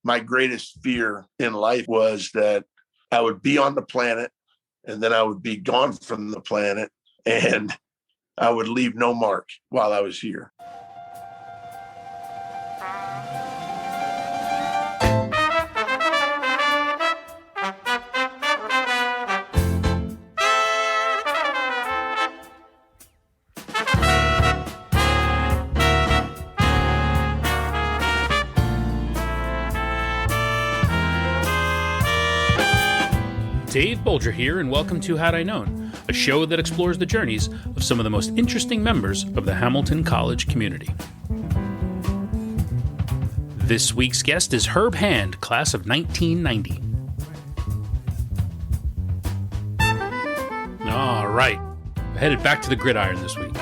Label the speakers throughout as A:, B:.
A: my greatest fear in life was that I would be on the planet and then I would be gone from the planet and I would leave no mark while I was here.
B: Dave Bolger here, and welcome to Had I Known, a show that explores the journeys of some of the most interesting members of the Hamilton College community. This week's guest is Herb Hand, class of 1990. All right, I headed back to the gridiron this week.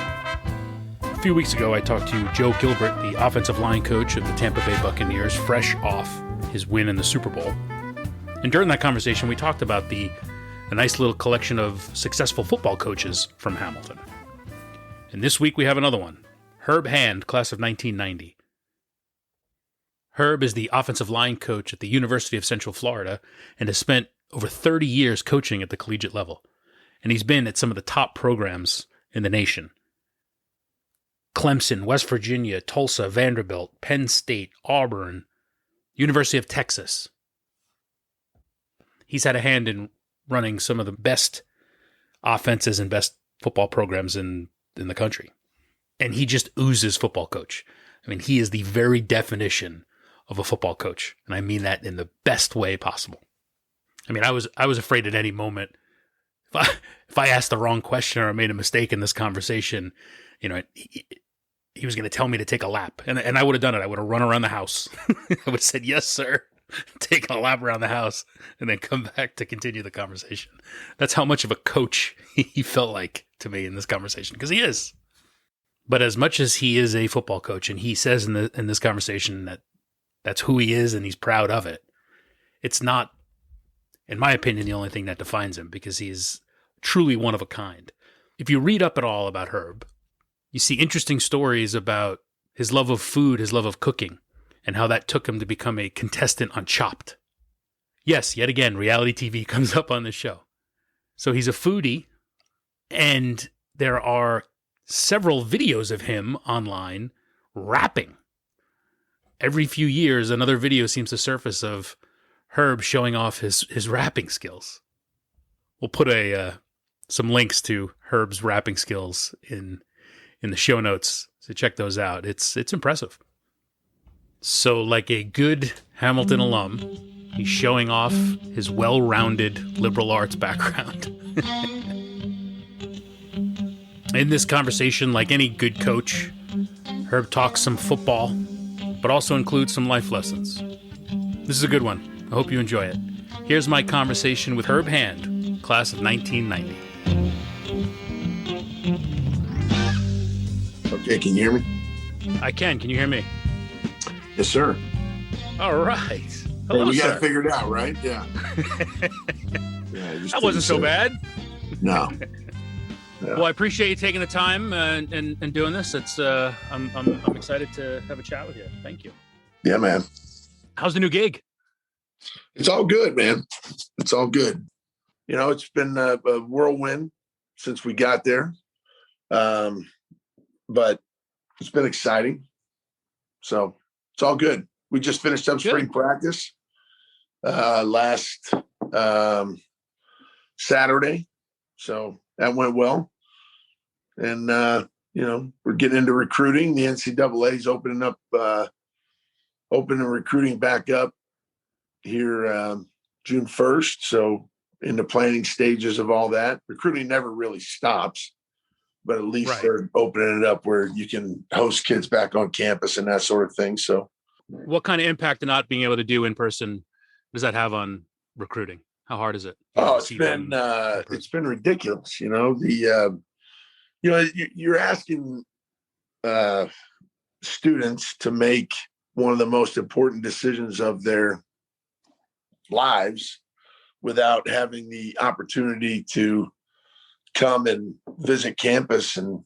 B: A few weeks ago, I talked to Joe Gilbert, the offensive line coach of the Tampa Bay Buccaneers, fresh off his win in the Super Bowl. And during that conversation, we talked about a nice little collection of successful football coaches from Hamilton. And this week we have another one, Herb Hand, class of 1990. Herb is the offensive line coach at the University of Central Florida and has spent over 30 years coaching at the collegiate level. And he's been at some of the top programs in the nation. Clemson, West Virginia, Tulsa, Vanderbilt, Penn State, Auburn, University of Texas. He's had a hand in running some of the best offenses and best football programs in the country. And he just oozes football coach. I mean, he is the very definition of a football coach. And I mean that in the best way possible. I mean, I was afraid at any moment, if I asked the wrong question or made a mistake in this conversation, you know, he was going to tell me to take a lap. And I would have done it. I would have run around the house. I would have said, yes, sir. Taking a lap around the house and then come back to continue the conversation. That's how much of a coach he felt like to me in this conversation, because he is. But as much as he is a football coach, and he says in this conversation that that's who he is and he's proud of it, it's not, in my opinion, the only thing that defines him, because he's truly one of a kind. If you read up at all about Herb, you see interesting stories about his love of food, his love of cooking, and how that took him to become a contestant on Chopped. Yes, yet again, reality TV comes up on this show. So he's a foodie, and there are several videos of him online rapping. Every few years, another video seems to surface of Herb showing off his rapping skills. We'll put some links to Herb's rapping skills in the show notes, so check those out. It's impressive. So like a good Hamilton alum, he's showing off his well-rounded liberal arts background. In this conversation, like any good coach, Herb talks some football, but also includes some life lessons. This is a good one. I hope you enjoy it. Here's my conversation with Herb Hand, class of 1990.
A: Okay, can you hear me?
B: I can. Can you hear me?
A: Yes, sir.
B: All right. Hello,
A: we got
B: sir.
A: it figured out, right? Yeah.
B: That wasn't so bad.
A: No. Yeah.
B: Well, I appreciate you taking the time and doing this. It's I'm excited to have a chat with you. Thank you.
A: Yeah, man.
B: How's the new gig?
A: It's all good, man. It's all good. You know, it's been a whirlwind since we got there, but it's been exciting. So it's all good. We just finished up spring practice last Saturday. So that went well. And, we're getting into recruiting. The NCAA is opening recruiting back up here June 1st. So in the planning stages of all that. Recruiting never really stops, but at least they're opening it up where you can host kids back on campus and that sort of thing. So
B: what kind of impact not being able to do in person does that have on recruiting? How hard is it?
A: It's been ridiculous. You're asking students to make one of the most important decisions of their lives without having the opportunity to come and visit campus and,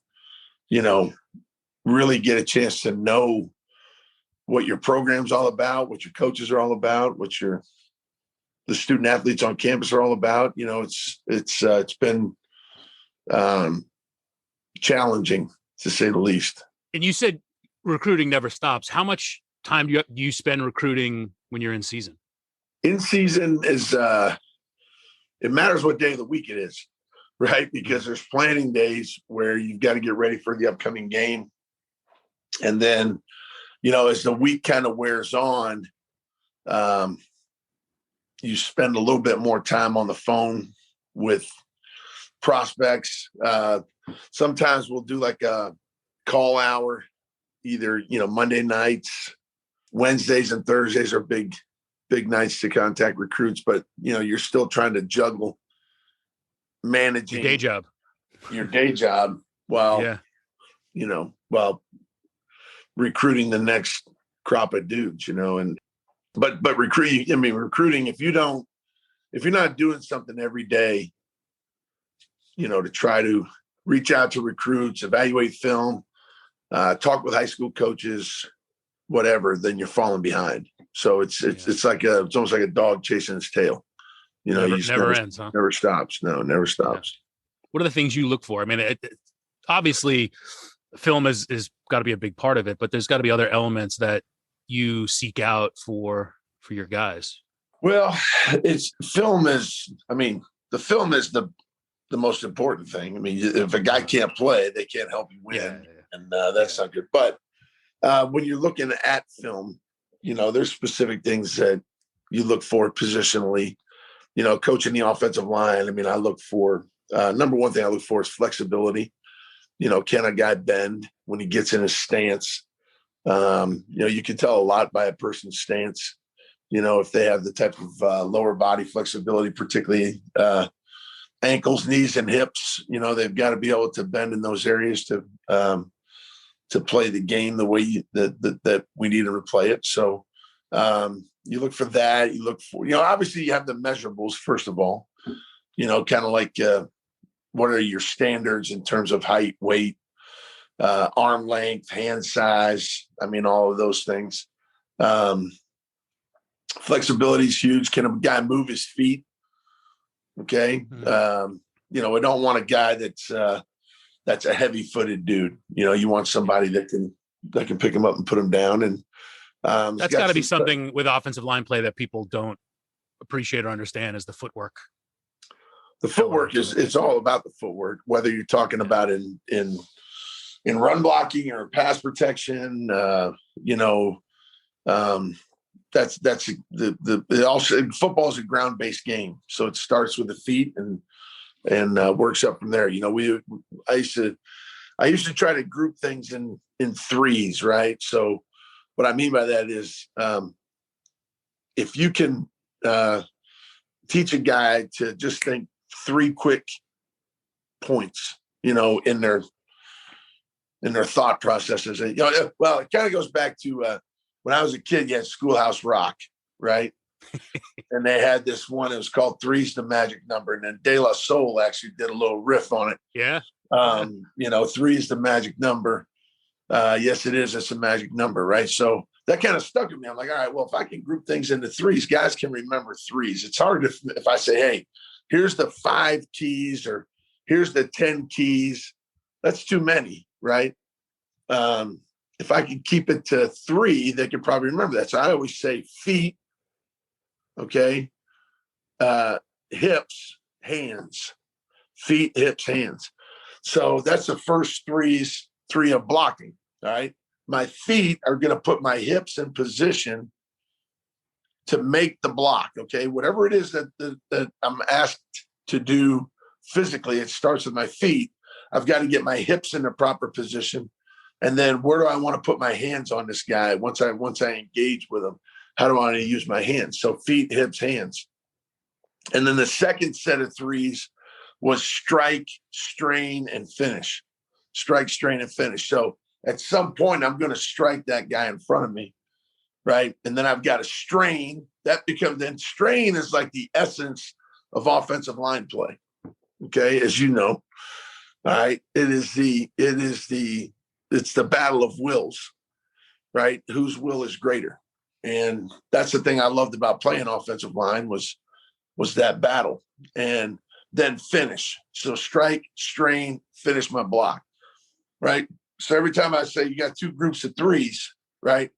A: really get a chance to know what your program's all about, what your coaches are all about, the student athletes on campus are all about. It's been challenging, to say the least.
B: And you said recruiting never stops. How much time do you spend recruiting when you're in season?
A: In season is it matters what day of the week it is, right? Because there's planning days where you've got to get ready for the upcoming game. And then, as the week kind of wears on, you spend a little bit more time on the phone with prospects. Sometimes we'll do like a call hour, either, Monday nights, Wednesdays and Thursdays are big nights to contact recruits, but you're still trying to juggle managing your day job while recruiting the next crop of dudes, but recruiting, if you're not doing something every day, to try to reach out to recruits, evaluate film, talk with high school coaches, whatever, then you're falling behind. So it's almost like a dog chasing its tail.
B: Never ends, huh?
A: Never stops. No, never stops.
B: Yeah. What are the things you look for? I mean, obviously film is got to be a big part of it, but there's got to be other elements that you seek out for your guys.
A: Well, the film is the most important thing. I mean, if a guy can't play, they can't help you win. And that's not good. But when you're looking at film, there's specific things that you look for positionally, coaching the offensive line. I mean, I look for, number one thing I look for is flexibility. Can a guy bend when he gets in his stance? You can tell a lot by a person's stance, if they have the type of lower body flexibility, particularly ankles, knees, and hips. They've got to be able to bend in those areas to play the game the way that we need to play it. So you look for that. You look for, obviously you have the measurables, first of all, kind of like what are your standards in terms of height, weight, arm length, hand size. I mean, all of those things. Flexibility is huge. Can a guy move his feet? Okay. We don't want a guy that's a heavy-footed dude. You want somebody that can pick him up and put him down. And
B: that's got to be something with offensive line play that people don't appreciate or understand is the footwork.
A: The footwork it's all about the footwork, whether you're talking about in run blocking or pass protection. That's football is a ground-based game, so it starts with the feet and works up from there. I used to try to group things in threes, right? So what I mean by that is if you can teach a guy to just think 3 quick points, in their thought processes. And, well, it kind of goes back to when I was a kid, you had Schoolhouse Rock, right? And they had this one, it was called Three's the Magic Number. And then De La Soul actually did a little riff on it.
B: Yeah.
A: Three's the magic number. Yes, it is. It's a magic number, right? So that kind of stuck with me. I'm like, all right, well, if I can group things into threes, guys can remember threes. It's hard if I say, hey, here's the 5 keys or here's the 10 keys. That's too many, right? If I can keep it to 3, they can probably remember that. So I always say feet, okay, hips, hands, feet, hips, hands. So that's the first 3 of blocking, all right? My feet are going to put my hips in position to make the block, okay? Whatever it is that I'm asked to do physically, it starts with my feet. I've got to get my hips in the proper position. And then where do I want to put my hands on this guy once I engage with him? How do I want to use my hands? So feet, hips, hands. And then the second set of 3s was strike, strain, and finish. Strike, strain, and finish. So at some point, I'm going to strike that guy in front of me, right? And then I've got to strain. Then strain is like the essence of offensive line play, okay, as you know. All right. It's the battle of wills, right? Whose will is greater? And that's the thing I loved about playing offensive line was that battle. And then finish. So strike, strain, finish my block, right? So every time I say you got two groups of threes, right?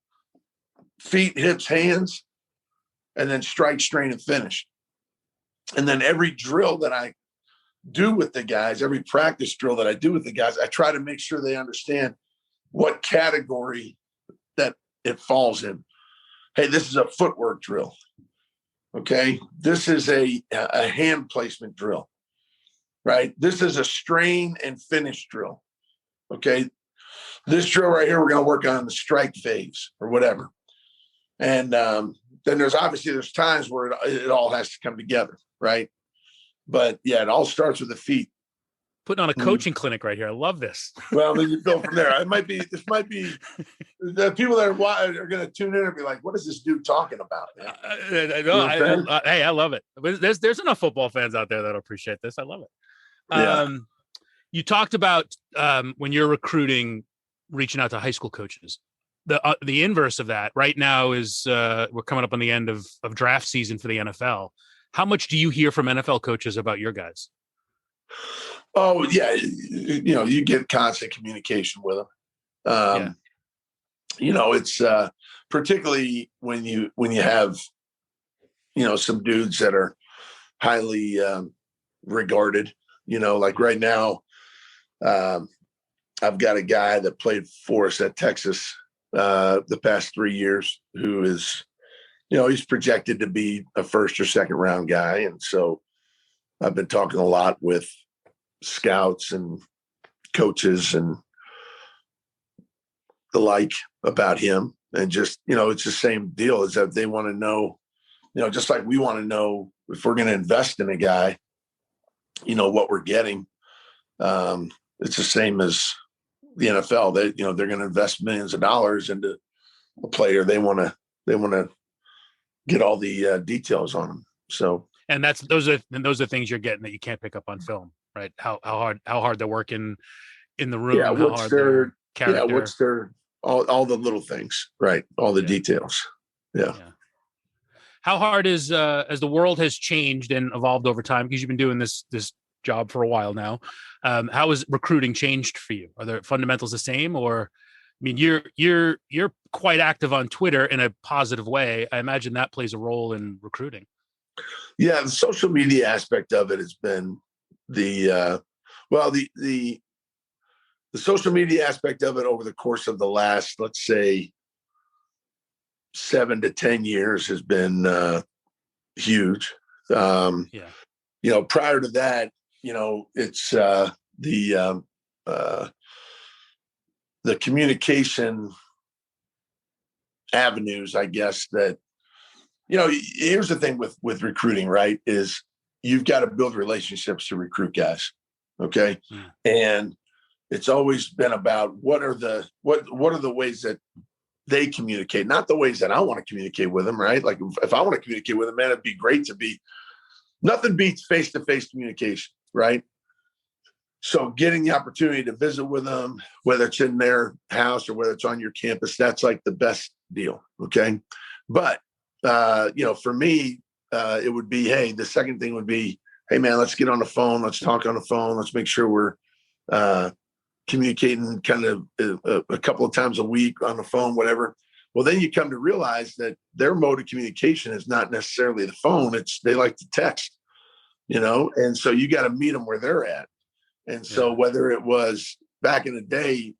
A: Feet, hips, hands, and then strike, strain, and finish. And then every drill that I do with the guys, every practice drill that I do with the guys, I try to make sure they understand what category that it falls in. Hey, this is a footwork drill. Okay. This is a hand placement drill, right? This is a strain and finish drill. Okay. This drill right here, we're going to work on the strike phase or whatever. And then there's times where it all has to come together. Right. But yeah, it all starts with the feet.
B: Putting on a coaching clinic right here. I love this.
A: Well, then you go from there. This might be the people that are going to tune in and be like, what is this dude talking about, man?
B: Hey, I love it. There's enough football fans out there that appreciate this. I love it.
A: Yeah.
B: You talked about when you're recruiting, reaching out to high school coaches. The inverse of that right now is we're coming up on the end of draft season for the NFL. How much do you hear from NFL coaches about your guys?
A: Oh yeah, you get constant communication with them. It's particularly when you have some dudes that are highly regarded. Like right now, I've got a guy that played for us at Texas the past 3 years who is, he's projected to be a first or second round guy. And so I've been talking a lot with scouts and coaches and the like about him. And just, it's the same deal, is that they want to know, just like we want to know if we're going to invest in a guy, what we're getting. It's the same as the NFL. They're going to invest millions of dollars into a player. They want to get all the details on them. So,
B: and those are things you're getting that you can't pick up on film, right? How hard they're working in the room.
A: Yeah,
B: what's their character?
A: Yeah, what's their all the little things, right? All the details. Yeah.
B: How hard is as the world has changed and evolved over time, because you've been doing this job for a while now? How has recruiting changed for you? Are the fundamentals the same, or I mean, you're quite active on Twitter in a positive way. I imagine that plays a role in recruiting.
A: Yeah, the social media aspect of it has been the social media aspect of it over the course of the last, let's say, 7 to 10 years has been huge. Prior to that, it's the communication avenues, I guess, that, here's the thing with recruiting, right, is you've got to build relationships to recruit guys. Okay. And it's always been about what are the ways that they communicate, not the ways that I want to communicate with them, right? Like if I want to communicate with them, man, it'd be great nothing beats face-to-face communication, right? So getting the opportunity to visit with them, whether it's in their house or whether it's on your campus, that's like the best deal. Okay. But, for me, it would be, hey, the second thing would be, hey man, let's get on the phone. Let's talk on the phone. Let's make sure we're communicating kind of a couple of times a week on the phone, whatever. Well, then you come to realize that their mode of communication is not necessarily the phone. They like to text, and so you got to meet them where they're at. And so whether it was back in the day,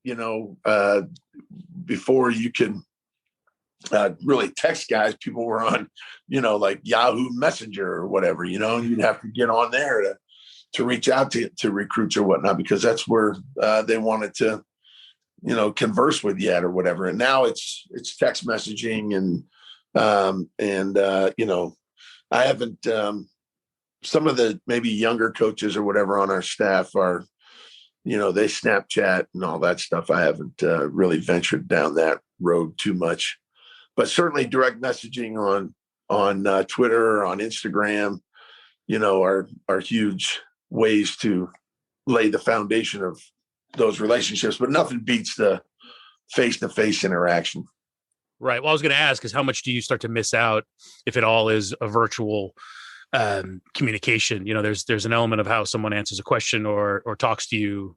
A: before you could really text guys, people were on, like Yahoo Messenger or whatever, and you'd have to get on there to reach out to recruits or whatnot, because that's where they wanted to, converse with you at or whatever. And now it's text messaging and I haven't, some of the maybe younger coaches or whatever on our staff are, they Snapchat and all that stuff. I haven't really ventured down that road too much, but certainly direct messaging on Twitter, on Instagram, are huge ways to lay the foundation of those relationships. But nothing beats the face-to-face interaction.
B: Right. Well, I was going to ask is how much do you start to miss out if it all is a virtual communication? There's an element of how someone answers a question or talks to you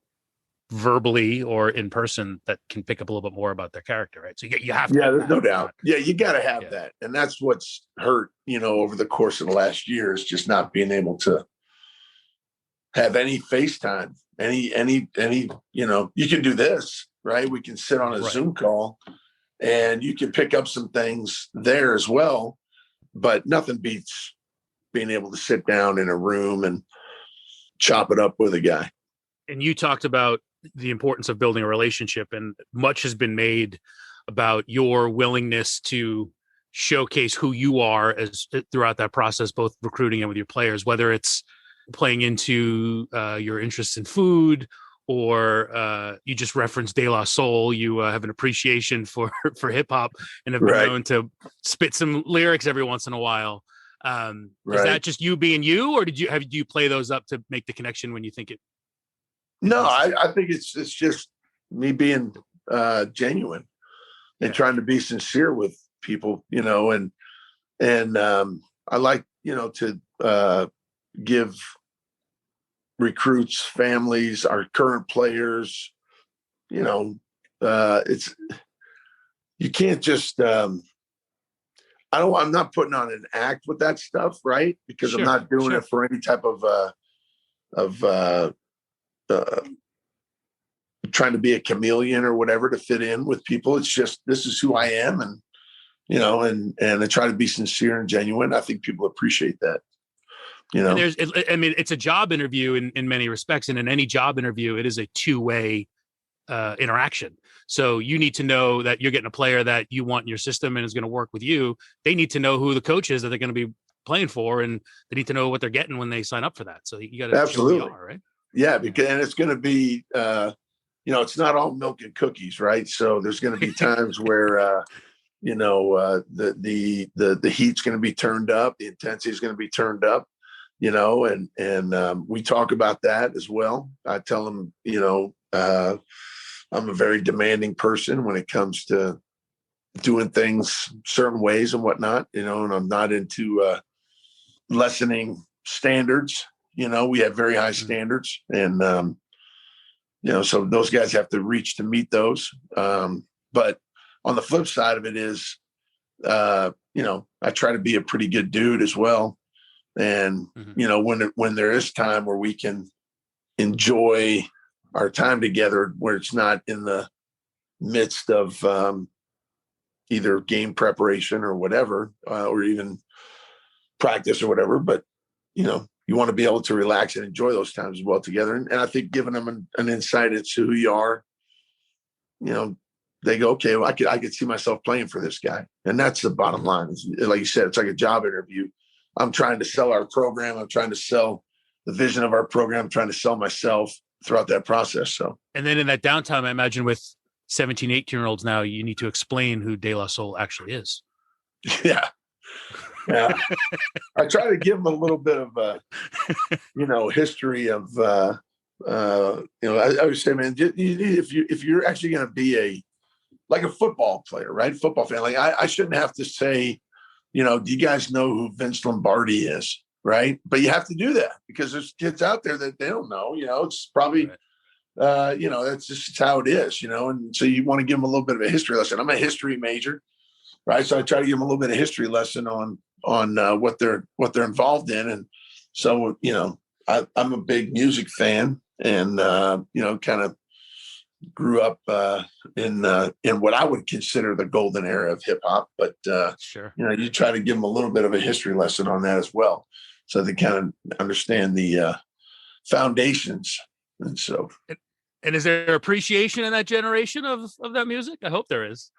B: verbally or in person that can pick up a little bit more about their character, right? So you have to
A: Yeah,
B: have
A: there's
B: that.
A: no doubt. Yeah, you got to have
B: Yeah.
A: that. And that's what's hurt, over the course of the last year is just not being able to have any FaceTime, any, you can do this, right? We can sit on a Zoom call and you can pick up some things there as well, but nothing beats being able to sit down in a room and chop it up with a guy.
B: And you talked about the importance of building a relationship, and much has been made about your willingness to showcase who you are as throughout that process, both recruiting and with your players, whether it's playing into your interests in food or you just referenced De La Soul. You have an appreciation for hip hop and have been known to spit some lyrics every once in a while. Is that just you being you, or do you play those up to make the connection when you think it?
A: No, I think it's just me being genuine and trying to be sincere with people, and I like, to give recruits, families, our current players, it's, you can't just, I'm not putting on an act with that stuff, right? Because I'm not doing it for any type of trying to be a chameleon or whatever to fit in with people. It's just, this is who I am. And, and I try to be sincere and genuine. I think people appreciate that.
B: And it's a job interview in many respects. And in any job interview, it is a two-way interaction. So you need to know that you're getting a player that you want in your system and is going to work with you. They need to know who the coach is that they're going to be playing for, and they need to know what they're getting when they sign up for that. So you got to
A: absolutely
B: show who you are, right?
A: Yeah, because and it's going to be, it's not all milk and cookies, right? So there's going to be times where, the heat's going to be turned up, the intensity is going to be turned up, and we talk about that as well. I tell them, I'm a very demanding person when it comes to doing things certain ways and whatnot, and I'm not into lessening standards. We have very high standards, and so those guys have to reach to meet those. But on the flip side of it is, I try to be a pretty good dude as well. And, when there is time where we can enjoy our time together, where it's not in the midst of either game preparation or whatever, or even practice or whatever, but, you want to be able to relax and enjoy those times as well together. And I think giving them an insight into who you are, they go, okay, well, I could see myself playing for this guy. And that's the bottom line. Like you said, it's like a job interview. I'm trying to sell our program. I'm trying to sell the vision of our program. I'm trying to sell myself throughout that process. So,
B: and then in that downtime, I imagine with 17, 18-year-olds now, you need to explain who De La Soul actually is.
A: Yeah. I try to give them a little bit of history of I would say, man, if you're actually going to be like a football player, right? Football fan, like I shouldn't have to say, do you guys know who Vince Lombardi is? Right. But you have to do that because there's kids out there that they don't know, it's probably, that's just how it is, and so you want to give them a little bit of a history lesson. I'm a history major, right? So I try to give them a little bit of history lesson on what they're involved in. And so, I'm a big music fan and, kind of grew up in what I would consider the golden era of hip hop. But, you try to give them a little bit of a history lesson on that as well. So they kind of understand the foundations. And so.
B: And is there appreciation in that generation of that music? I hope there is.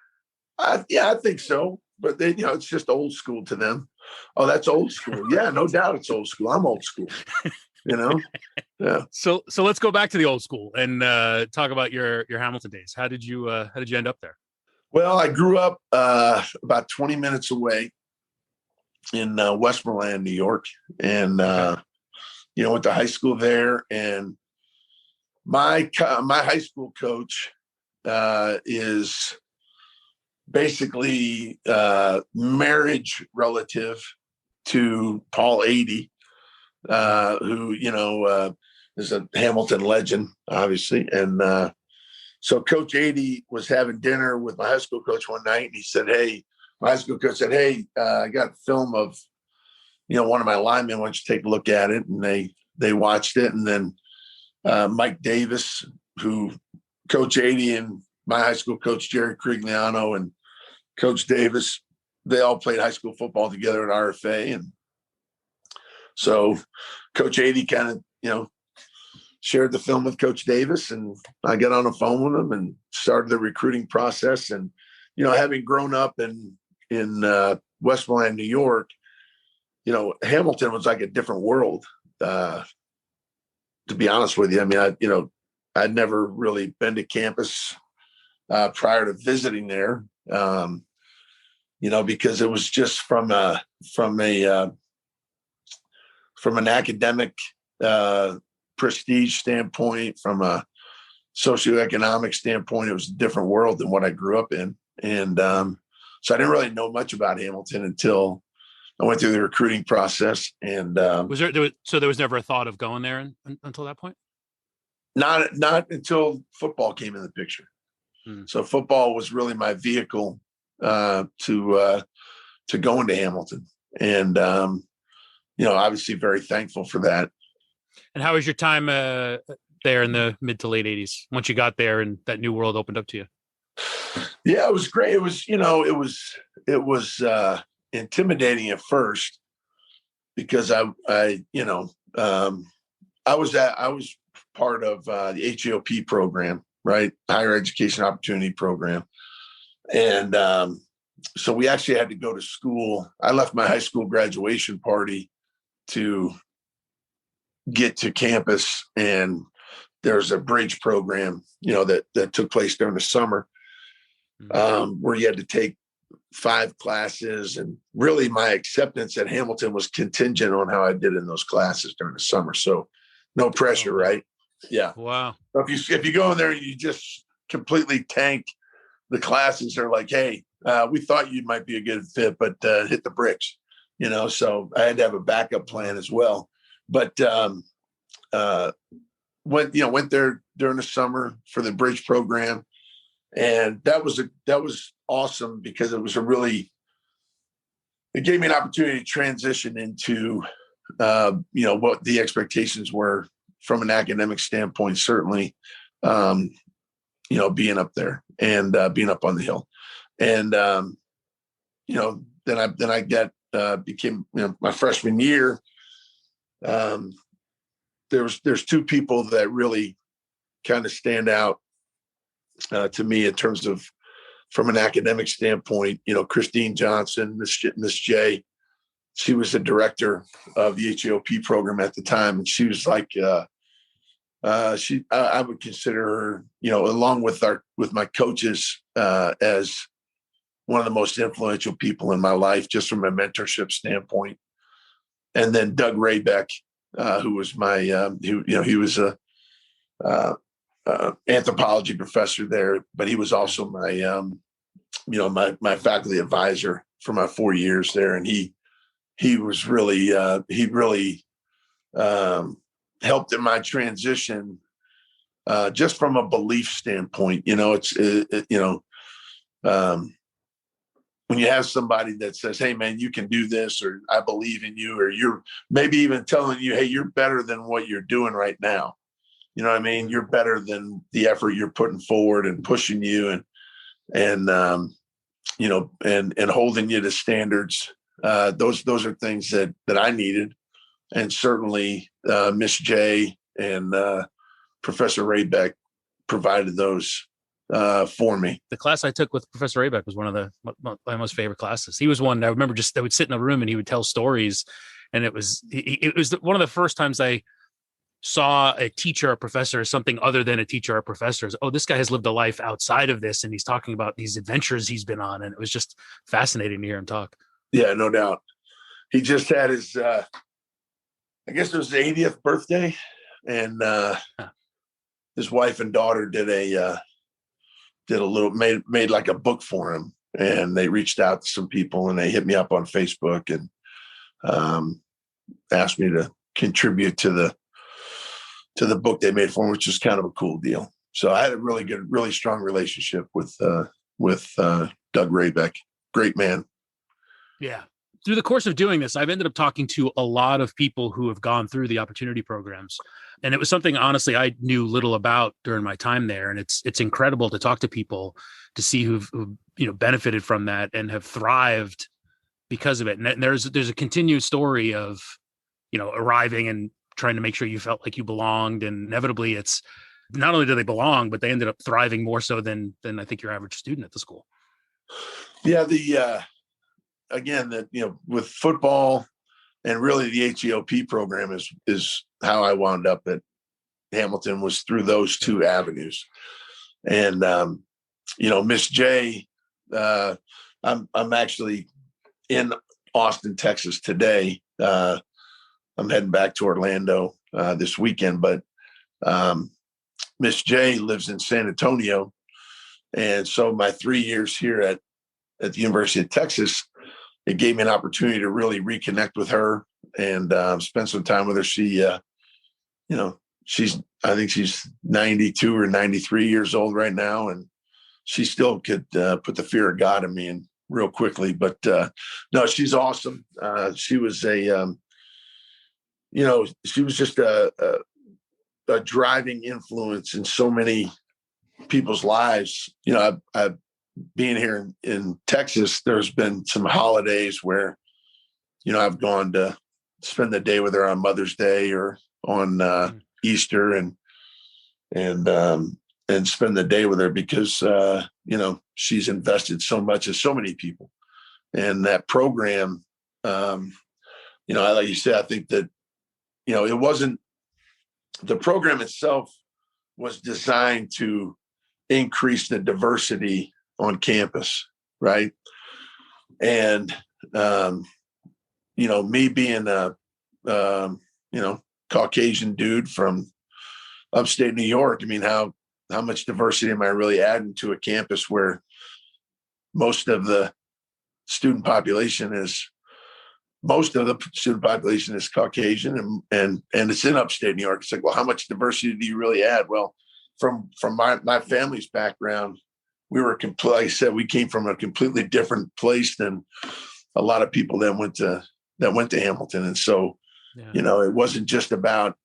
A: Yeah, I think so. But then, it's just old school to them. Oh, that's old school. Yeah, no doubt it's old school. I'm old school. Yeah.
B: So let's go back to the old school and talk about your Hamilton days. How did you end up there?
A: Well, I grew up about 20 minutes away in Westmoreland, New York, and went to high school there. And my high school coach is basically marriage relative to Paul Adie, who, is a Hamilton legend, obviously. And so Coach Adie was having dinner with my high school coach one night, and he said, hey, my high school coach said, hey, I got film of, one of my linemen. Why don't you take a look at it? And they watched it. And then Mike Davis, who Coach Adie and my high school coach, Jerry Crigliano, and Coach Davis, they all played high school football together at RFA. And so Coach Adie kind of, shared the film with Coach Davis, and I got on the phone with him and started the recruiting process. And, having grown up in Westmoreland, New York, Hamilton was like a different world. To be honest with you, I mean, I'd never really been to campus prior to visiting there, because it was just from an academic prestige standpoint, from a socioeconomic standpoint, it was a different world than what I grew up in. And so I didn't really know much about Hamilton until I went through the recruiting process. And
B: there was never a thought of going there until that point?
A: Not until football came in the picture. So football was really my vehicle to go into Hamilton. And, obviously very thankful for that.
B: And how was your time there in the mid to late 80s once you got there and that new world opened up to you?
A: Yeah, it was great. It was, it was intimidating at first because I was part of the HEOP program, right? Higher Education Opportunity Program. And so we actually had to go to school. I left my high school graduation party to get to campus, and there's a bridge program, that took place during the summer, where you had to take 5 classes. And really my acceptance at Hamilton was contingent on how I did in those classes during the summer. So no pressure, right? Yeah.
B: Wow.
A: So if you go in there and you just completely tank the classes, they're like, hey, we thought you might be a good fit, but hit the bricks, so I had to have a backup plan as well. But went there during the summer for the bridge program. And that was awesome because it gave me an opportunity to transition into, what the expectations were from an academic standpoint, certainly, being up there and being up on the hill. And, then I became, my freshman year. There's 2 people that really kind of stand out to me in terms of from an academic standpoint. Christine Johnson, Miss J, she was the director of the HEOP program at the time, and she was like, I would consider her, along with my coaches, as one of the most influential people in my life, just from a mentorship standpoint. And then Doug Raybeck, who was my, he was a anthropology professor there, but he was also my, my faculty advisor for my 4 years there. And he was really, helped in my transition, just from a belief standpoint. When you have somebody that says, hey man, you can do this, or I believe in you, or you're maybe even telling you, hey, you're better than what you're doing right now. You know what I mean? You're better than the effort you're putting forward and pushing you and holding you to standards. Those are things that I needed. And certainly Miss J and Professor Raybeck provided those for me.
B: The class I took with Professor Raybeck was one of my most favorite classes. He was one I remember I would sit in a room and he would tell stories. And it was one of the first times I saw a teacher or professor as something other than a teacher or professor. Oh, this guy has lived a life outside of this, and he's talking about these adventures he's been on. And it was just fascinating to hear him talk.
A: Yeah, no doubt. He just had his, I guess it was his 80th birthday, and his wife and daughter made like a book for him. and they reached out to some people, and they hit me up on Facebook and asked me to contribute to the book they made for me, which is kind of a cool deal. So I had a really strong relationship with Doug Raybeck. Great man.
B: Yeah. Through the course of doing this, I've ended up talking to a lot of people who have gone through the opportunity programs. And it was something, honestly, I knew little about during my time there. And it's incredible to talk to people to see who've benefited from that and have thrived because of it. And there's a continued story of, arriving and trying to make sure you felt like you belonged. And inevitably, it's not only do they belong, but they ended up thriving more so than I think your average student at the school.
A: Yeah, again, that with football and really the HEOP program is how I wound up at Hamilton, was through those two avenues. And Miss J, I'm actually in Austin, Texas today. I'm heading back to Orlando this weekend, but Miss J lives in San Antonio, and so my 3 years here at the University of Texas, it gave me an opportunity to really reconnect with her and spend some time with her. She, I think she's 92 or 93 years old right now, and she still could put the fear of God in me and real quickly. But no, she's awesome. She was she was just a driving influence in so many people's lives. I've being here in Texas, there's been some holidays where, I've gone to spend the day with her on Mother's Day or on Easter and spend the day with her because, she's invested so much in so many people. And that program, like you said, I think that, it wasn't, the program itself was designed to increase the diversity on campus, right? And me being a Caucasian dude from upstate New York, I mean, how much diversity am I really adding to a campus where most of the student population is Caucasian and it's in upstate New York. It's like, well, how much diversity do you really add? Well, from my family's background, we were like I said, we came from a completely different place than a lot of people that went to Hamilton. And so, it wasn't just about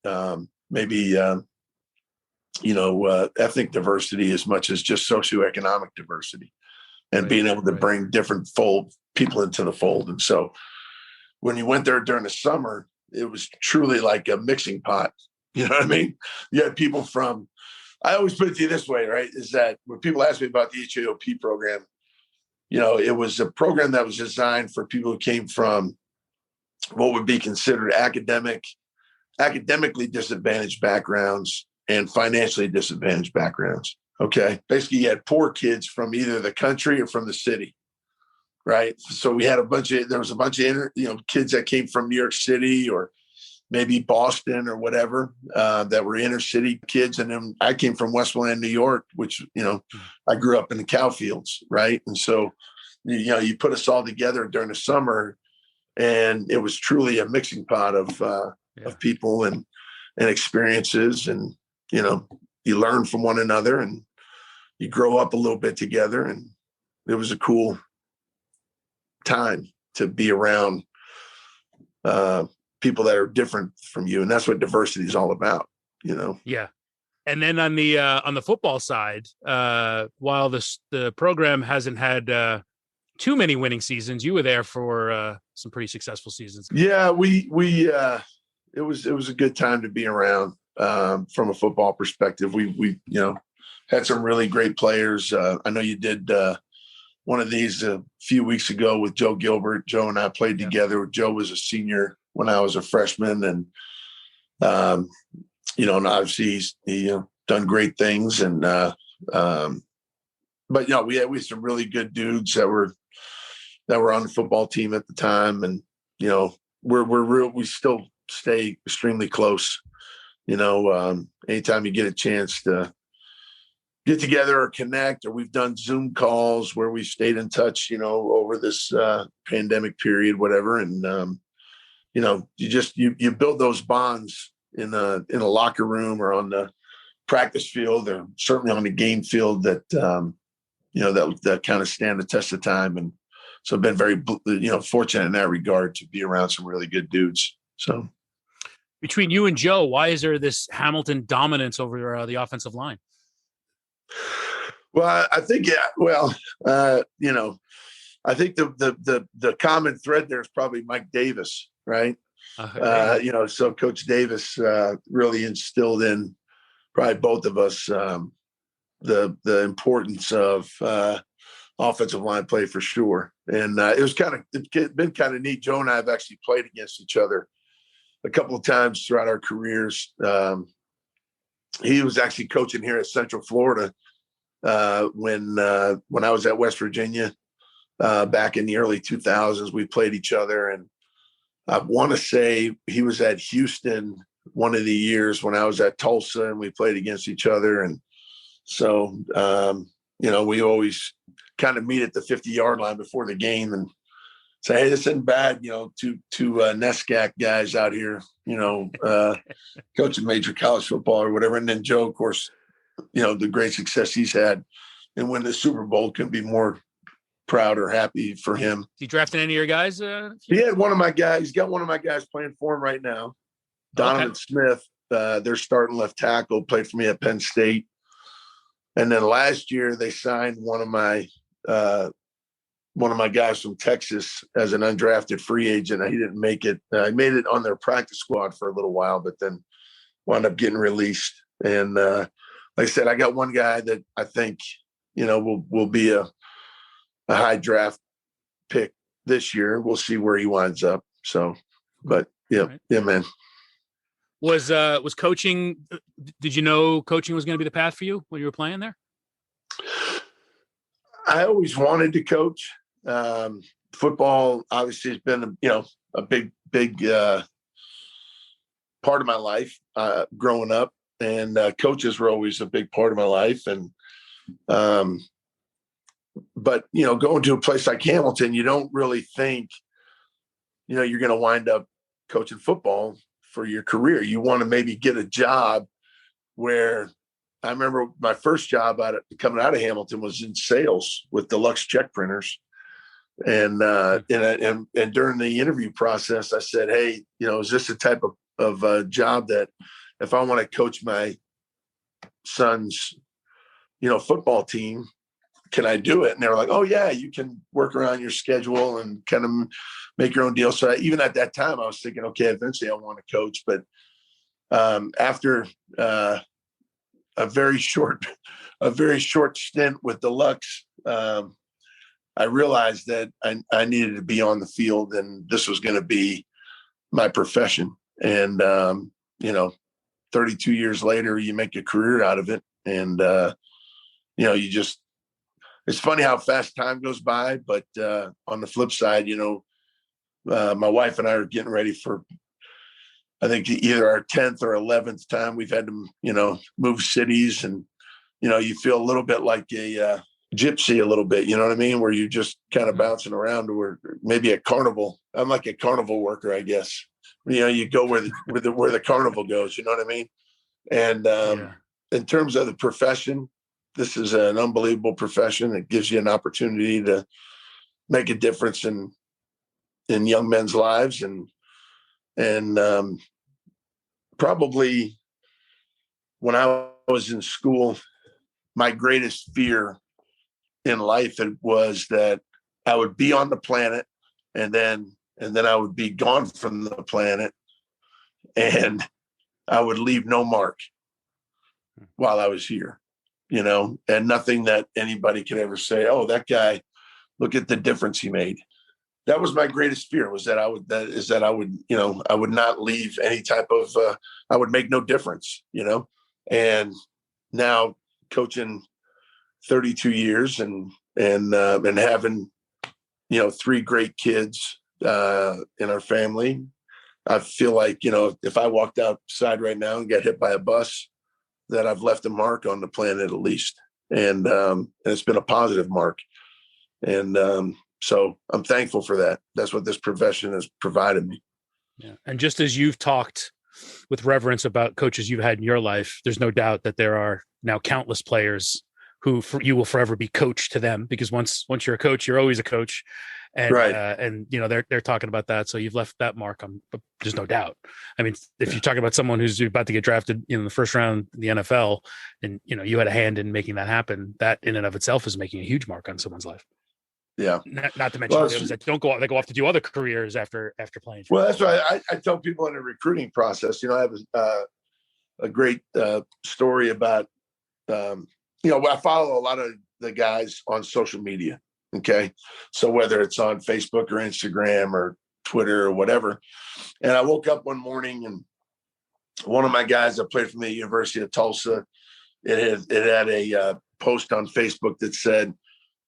A: ethnic diversity as much as just socioeconomic diversity and being able to bring different people into the fold. And so when you went there during the summer, it was truly like a mixing pot. You know what I mean? You had people from, I always put it to you this way, right? Is that when people ask me about the HEOP program, it was a program that was designed for people who came from what would be considered academically disadvantaged backgrounds and financially disadvantaged backgrounds. Okay. Basically, you had poor kids from either the country or from the city. Right. So we had there was a bunch of kids that came from New York City or maybe Boston or whatever, that were inner city kids. And then I came from Westmoreland, New York, which, I grew up in the cow fields. Right. And so, you put us all together during the summer, and it was truly a mixing pot of people and experiences. And, you learn from one another and you grow up a little bit together. And it was a cool time to be around people that are different from you. And that's what diversity is all about,
B: Yeah. And then on the football side, while the program hasn't had too many winning seasons, you were there for some pretty successful seasons.
A: Yeah, it was a good time to be around from a football perspective. We had some really great players. I know you did one of these a few weeks ago with Joe Gilbert. Joe and I played together. Joe was a senior when I was a freshman, and and obviously he done great things. And but we had some really good dudes that were on the football team at the time, and we still stay extremely close. Anytime you get a chance to get together or connect, or we've done Zoom calls where we stayed in touch, over this pandemic period, whatever. And, you build those bonds in a locker room or on the practice field, or certainly on the game field that, that kind of stand the test of time. And so I've been very, fortunate in that regard to be around some really good dudes. So
B: between you and Joe, why is there this Hamilton dominance over the offensive line?
A: Well, I think, I think the common thread there is probably Mike Davis, right? So Coach Davis really instilled in probably both of us the importance of offensive line play for sure. And it's been kind of neat. Joe and I have actually played against each other a couple of times throughout our careers. He was actually coaching here at Central Florida when I was at West Virginia back in the early 2000s. We played each other, and I want to say he was at Houston one of the years when I was at Tulsa, and we played against each other. And so, we always kind of meet at the 50-yard line before the game and say, hey, this isn't bad, two NESCAC guys out here, coaching major college football or whatever. And then Joe, of course, the great success he's had and win the Super Bowl, couldn't be more proud or happy for him.
B: He drafted any of your guys?
A: He had one of my guys. He's got one of my guys playing for him right now. Donovan Smith, their starting left tackle, played for me at Penn State. And then last year they signed one of my guys from Texas as an undrafted free agent. He didn't make it. I made it on their practice squad for a little while, but then wound up getting released. And like I said, I got one guy that I think, will be a high draft pick this year. We'll see where he winds up. So, but yeah, right. Yeah, man.
B: Was coaching, did you know coaching was going to be the path for you when you were playing there?
A: I always wanted to coach. Football obviously has been, a big part of my life growing up, and coaches were always a big part of my life. And, but, going to a place like Hamilton, you don't really think, you're going to wind up coaching football for your career. You want to maybe get a job where I remember my first job coming out of Hamilton was in sales with Deluxe check printers. And during the interview process, I said, hey, is this the type of job that if I want to coach my son's, football team, can I do it? And they were like, oh yeah, you can work around your schedule and kind of make your own deal. So even at that time I was thinking, okay, eventually I want to coach. But after a very short stint with Deluxe, I realized that I needed to be on the field, and this was going to be my profession. And, 32 years later, you make a career out of it. And, it's funny how fast time goes by, but on the flip side, my wife and I are getting ready for, I think, either our 10th or 11th time we've had to, move cities, and, you feel a little bit like a gypsy a little bit, you know what I mean? Where you're just kind of bouncing around, or maybe a carnival. I'm like a carnival worker, I guess. You go where the carnival goes, you know what I mean? And in terms of the profession, this is an unbelievable profession. It gives you an opportunity to make a difference in young men's lives. And probably when I was in school, my greatest fear in life was that I would be on the planet and then I would be gone from the planet, and I would leave no mark while I was here, and nothing that anybody could ever say, oh, that guy, look at the difference he made. That was my greatest fear, was that I would not leave any type of, I would make no difference, and now coaching 32 years and having, 3 great kids in our family, I feel like, if I walked outside right now and got hit by a bus, that I've left a mark on the planet at least. and it's been a positive mark. And so I'm thankful for that. That's what this profession has provided me.
B: Yeah. And just as you've talked with reverence about coaches you've had in your life, there's no doubt that there are now countless players who you will forever be coach to them, because once you're a coach, you're always a coach. And,
A: right.
B: And, you know, they're talking about that. So you've left that mark on, there's no doubt. I mean, if you're talking about someone who's about to get drafted in the first round in the NFL, and, you know, you had a hand in making that happen, that in and of itself is making a huge mark on someone's life.
A: Yeah.
B: Not to mention others that don't go off, they go off to do other careers after playing.
A: Well, that's why I tell people in the recruiting process, you know, I have a great story about, you know, I follow a lot of the guys on social media. Okay. So whether it's on Facebook or Instagram or Twitter or whatever. And I woke up one morning and one of my guys that played from the University of Tulsa, it had a post on Facebook that said,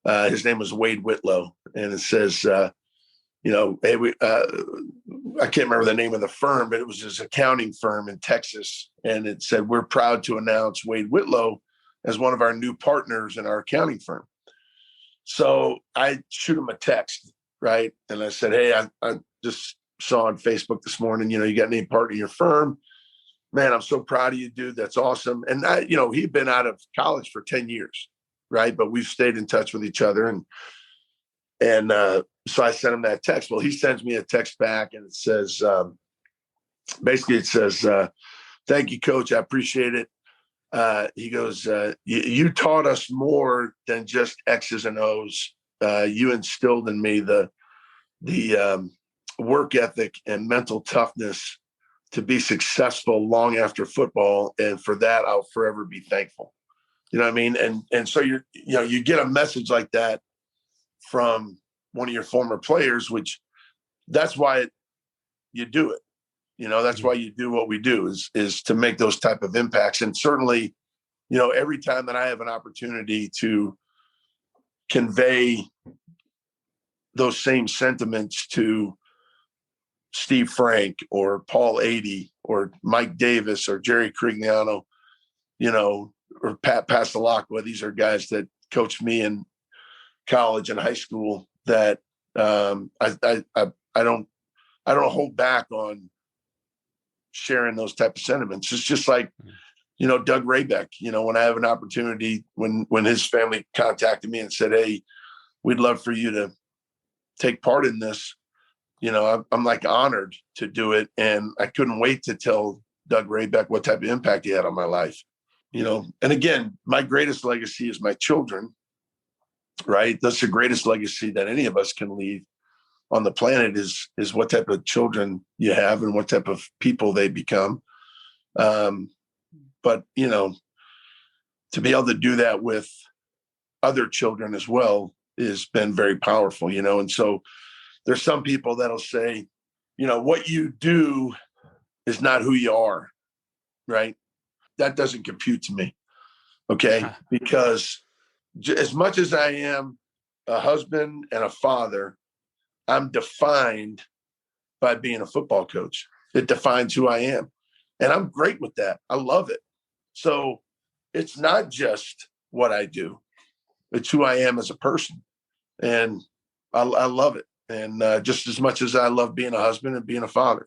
A: his name was Wade Whitlow. And it says, you know, hey, I can't remember the name of the firm, but it was his accounting firm in Texas. And it said, we're proud to announce Wade Whitlow as one of our new partners in our accounting firm. So I shoot him a text, right? And I said, hey, I just saw on Facebook this morning, you know, you got any part of your firm? Man, I'm so proud of you, dude. That's awesome. And you know, he'd been out of college for 10 years, right? But we've stayed in touch with each other. And so I sent him that text. Well, he sends me a text back and it says, basically it says, thank you, coach. I appreciate it. He goes, you taught us more than just X's and O's. You instilled in me the work ethic and mental toughness to be successful long after football. And for that, I'll forever be thankful. You know what I mean? And so you get a message like that from one of your former players, which that's why you do it. You know, that's why you do what we do is to make those type of impacts. And certainly, you know, every time that I have an opportunity to convey those same sentiments to Steve Frank or Paul Adey or Mike Davis or Jerry Crignano, you know, or Pat Pastelacqua, these are guys that coached me in college and high school that I don't hold back on sharing those type of sentiments. It's just like, you know, Doug Raybeck, you know, when I have an opportunity, when his family contacted me and said, hey, we'd love for you to take part in this, you know, I'm like honored to do it. And I couldn't wait to tell Doug Raybeck what type of impact he had on my life, you know. And again, my greatest legacy is my children, right? That's the greatest legacy that any of us can leave on the planet is what type of children you have and what type of people they become. But, you know, to be able to do that with other children as well has been very powerful, you know. And so there's some people that'll say, you know, what you do is not who you are, right? That doesn't compute to me, okay? Because as much as I am a husband and a father, I'm defined by being a football coach. It defines who I am. And I'm great with that. I love it. So it's not just what I do. It's who I am as a person. And I love it. And just as much as I love being a husband and being a father.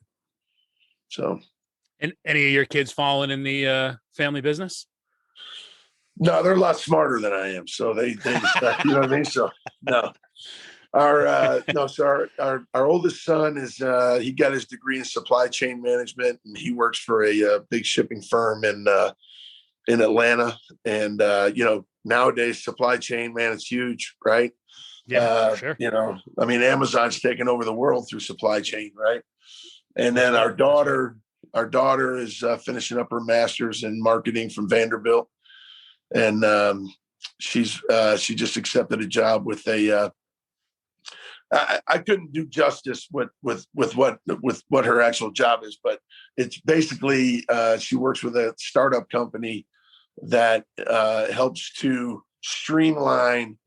A: So.
B: And any of your kids falling in the family business?
A: No, they're a lot smarter than I am. So they you know what I mean? So no. Our oldest son is he got his degree in supply chain management, and he works for a big shipping firm in Atlanta. And you know, nowadays supply chain, man, it's huge, right?
B: Yeah, sure.
A: You know, I mean, Amazon's taken over the world through supply chain, right? And then our daughter is finishing up her master's in marketing from Vanderbilt, and she just accepted a job with a. I couldn't do justice with what her actual job is, but it's basically she works with a startup company that helps to streamline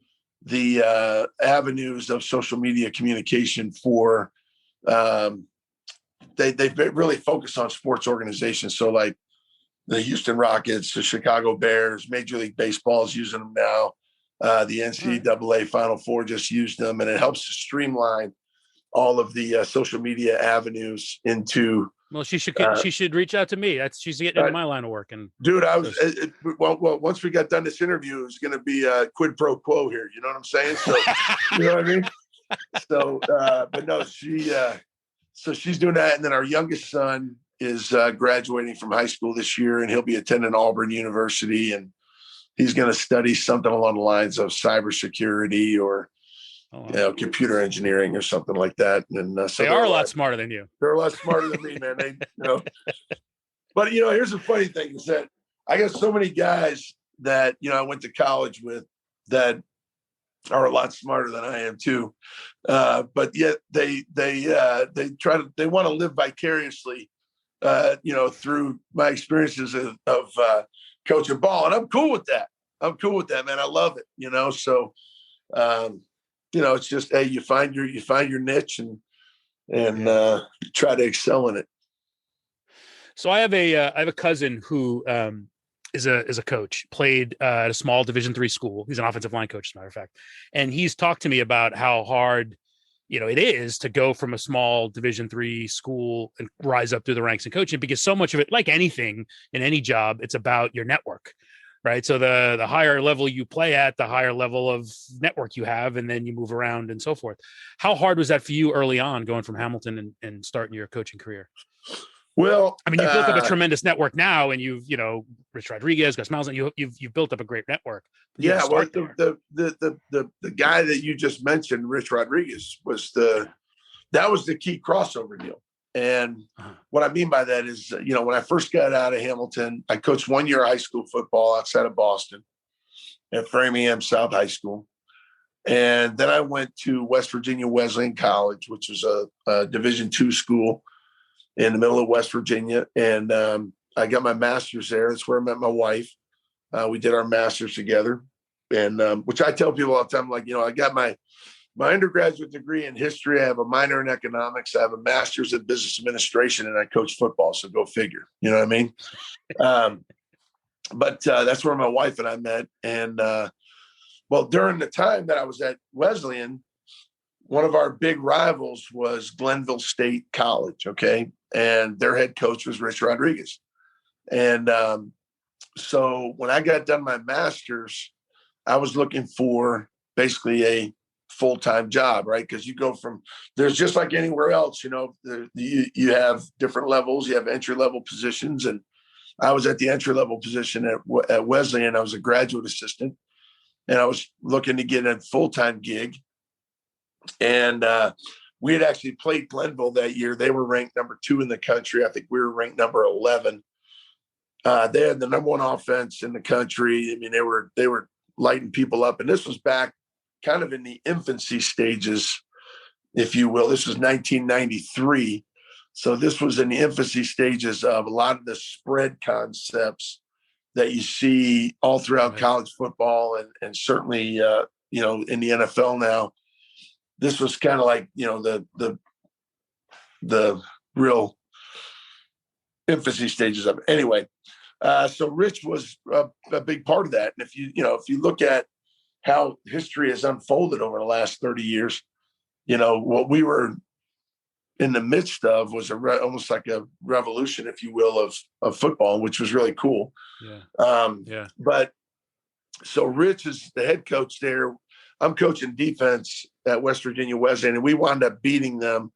A: the avenues of social media communication for. They really focus on sports organizations. So like the Houston Rockets, the Chicago Bears, Major League Baseball is using them now. The NCAA Final Four just used them, and it helps to streamline all of the social media avenues into.
B: Well, she should reach out to me. She's getting into my line of work. And
A: dude, well, once we got done this interview, it was going to be a quid pro quo here. You know what I'm saying? So, you know what I mean? So, but no, so she's doing that. And then our youngest son is graduating from high school this year, and he'll be attending Auburn University, and he's going to study something along the lines of cybersecurity or computer engineering or something like that. And so
B: they are a lot smarter than you.
A: They're a lot smarter than me, man. But here's the funny thing is that I got so many guys that I went to college with that are a lot smarter than I am too. But yet they want to live vicariously, through my experiences of coaching ball, and I'm cool with that. Man. I love it. So. It's just, hey, you find your niche and try to excel in it.
B: So I have a cousin who is a coach, played at a small Division III school. He's an offensive line coach, as a matter of fact. And he's talked to me about how hard, it is to go from a small Division III school and rise up through the ranks in coaching, because so much of it, like anything in any job, it's about your network. Right. So the higher level you play at, the higher level of network you have, and then you move around and so forth. How hard was that for you early on, going from Hamilton and starting your coaching career?
A: Well,
B: I mean, you've built up a tremendous network now, and you've, Rich Rodriguez, Gus Miles, and you've built up a great network.
A: Yeah. Well, the guy that you just mentioned, Rich Rodriguez, that was the key crossover deal. And what I mean by that is, when I first got out of Hamilton, I coached 1 year of high school football outside of Boston at Framingham South High School. And then I went to West Virginia Wesleyan College, which was a Division II school in the middle of West Virginia. And I got my master's there. That's where I met my wife. We did our master's together. And which I tell people all the time, like, I got my undergraduate degree in history. I have a minor in economics. I have a master's in business administration, and I coach football. So go figure. You know what I mean? But that's where my wife and I met. And during the time that I was at Wesleyan, one of our big rivals was Glenville State College. Okay. And their head coach was Rich Rodriguez. And so when I got done my master's, I was looking for basically a full-time job, right? Because you go from, there's just like anywhere else, you have different levels, you have entry-level positions. And I was at the entry-level position at Wesleyan. I was a graduate assistant, and I was looking to get a full-time gig. And we had actually played Glenville that year. They were ranked number 2 in the country. I think we were ranked number 11. They had the number 1 offense in the country. I mean, they were lighting people up. And this was back kind of in the infancy stages, if you will. This was 1993. So this was in the infancy stages of a lot of the spread concepts that you see all throughout college football and certainly, in the NFL now. This was kind of like, the real infancy stages of it. Anyway, so Rich was a big part of that. And if you look at how history has unfolded over the last 30 years, what we were in the midst of was almost like a revolution, if you will, of football, which was really cool. Yeah. But so Rich is the head coach there. I'm coaching defense at West Virginia Wesleyan, and we wound up beating them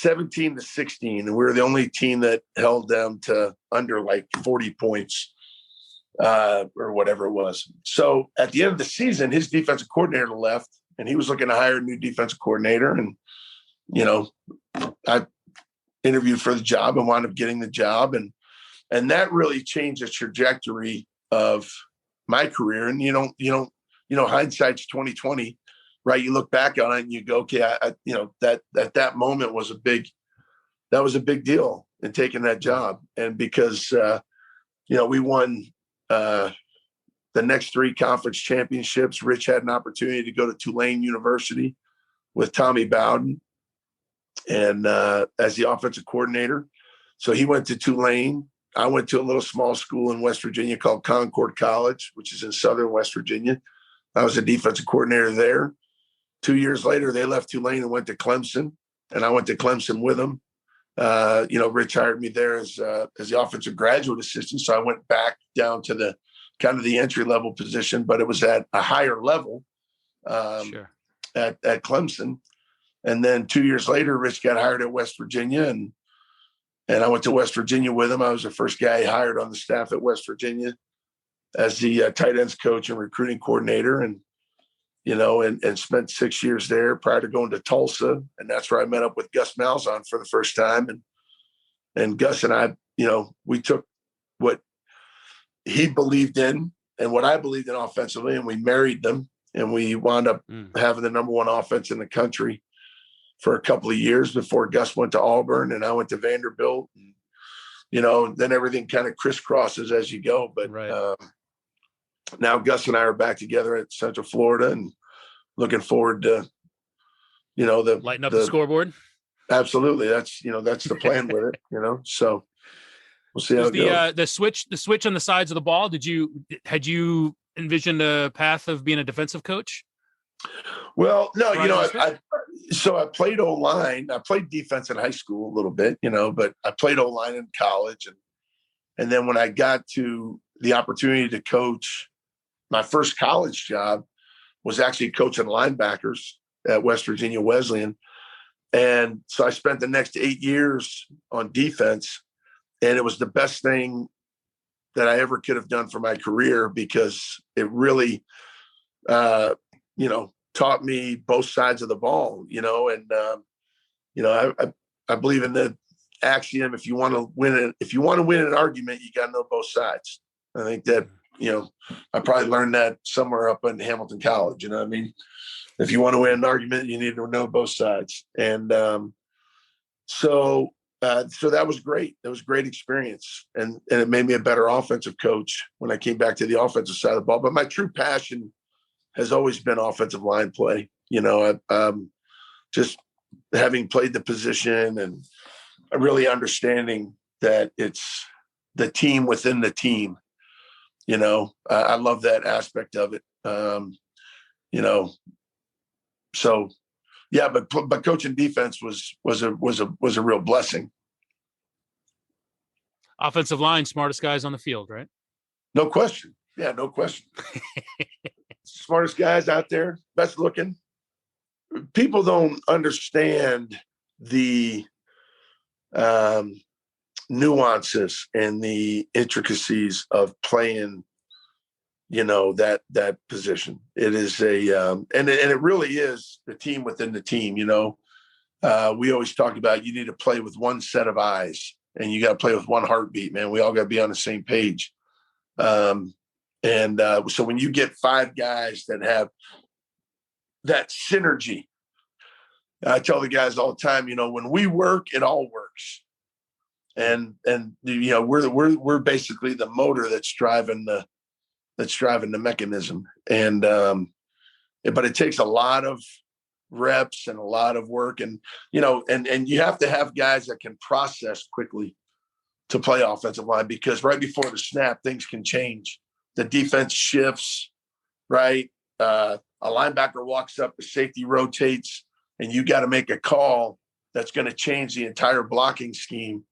A: 17-16. And we were the only team that held them to under like 40 points. Or whatever it was. So at the end of the season, his defensive coordinator left, and he was looking to hire a new defensive coordinator. And, I interviewed for the job and wound up getting the job. And that really changed the trajectory of my career. And, hindsight's 2020, right? You look back on it and you go, okay, that moment was a big deal in taking that job. And because, we won, the next 3 conference championships. Rich had an opportunity to go to Tulane University with Tommy Bowden and as the offensive coordinator. So he went to Tulane. I went to a little small school in West Virginia called Concord College, which is in southern West Virginia. I was a defensive coordinator there. 2 years later, they left Tulane and went to Clemson, and I went to Clemson with them. Rich hired me there as the offensive graduate assistant. So I went back down to the kind of the entry level position, but it was at a higher level at Clemson. And then 2 years later, Rich got hired at West Virginia, and I went to West Virginia with him. I was the first guy he hired on the staff at West Virginia as the tight ends coach and recruiting coordinator. And spent 6 years there prior to going to Tulsa. And that's where I met up with Gus Malzahn for the first time. And Gus and I, we took what he believed in and what I believed in offensively, and we married them. And we wound up having the number one offense in the country for a couple of years before Gus went to Auburn and I went to Vanderbilt. And, then everything kind of crisscrosses as you go. But now Gus and I are back together at Central Florida and looking forward to,
B: lighten up the scoreboard.
A: Absolutely. That's the plan with it, so we'll see how it goes.
B: The switch on the sides of the ball. Had you envisioned a path of being a defensive coach?
A: Well, no, I played O-line. I played defense in high school a little bit, but I played O-line in college. And then when I got to the opportunity to coach, my first college job was actually coaching linebackers at West Virginia Wesleyan. And so I spent the next 8 years on defense, and it was the best thing that I ever could have done for my career because it really, taught me both sides of the ball, and, I believe in the axiom, if you want to win an argument, you got to know both sides. I think that, I probably learned that somewhere up in Hamilton College. You know what I mean? If you want to win an argument, you need to know both sides. And so that was great. That was a great experience. And it made me a better offensive coach when I came back to the offensive side of the ball. But my true passion has always been offensive line play. Just having played the position and really understanding that it's the team within the team. I love that aspect of it. So yeah, but coaching defense was a real blessing.
B: Offensive line, smartest guys on the field, right?
A: No question. Yeah, no question. Smartest guys out there, best looking. People don't understand the nuances and the intricacies of playing, that position. It is and it really is the team within the team. We always talk about you need to play with one set of eyes and you got to play with one heartbeat, man. We all got to be on the same page. So when you get five guys that have that synergy, I tell the guys all the time, when we work, it all works. And we're basically the motor that's driving the mechanism. And but it takes a lot of reps and a lot of work, and and you have to have guys that can process quickly to play offensive line, because right before the snap, things can change. The defense shifts, right? A linebacker walks up, the safety rotates, and you got to make a call that's going to change the entire blocking scheme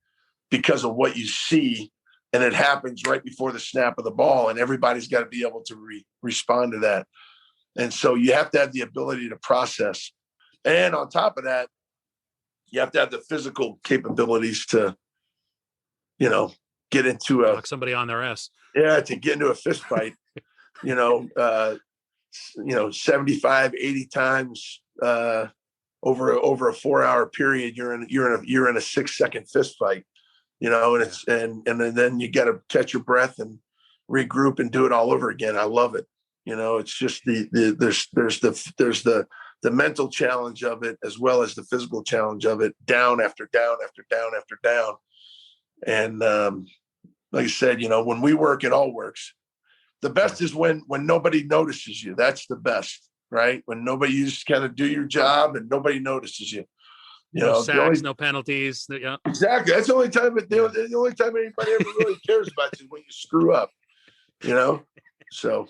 A: because of what you see. And it happens right before the snap of the ball, and everybody's got to be able to respond to that. And so you have to have the ability to process. And on top of that, you have to have the physical capabilities to, get into
B: knock somebody on their ass.
A: Yeah, to get into a fist fight, 75, 80 times over a 4-hour period. You're in a 6-second fist fight. And then you got to catch your breath and regroup and do it all over again. I love it. It's just there's the mental challenge of it as well as the physical challenge of it, down after down after down after down. And like I said, when we work, it all works. The best is when nobody notices you. That's the best, right? When you just kind of do your job and nobody notices you.
B: No sacks, no penalties. Yeah.
A: Exactly. That's the only time. The only time anybody ever really cares about you is when you screw up. So.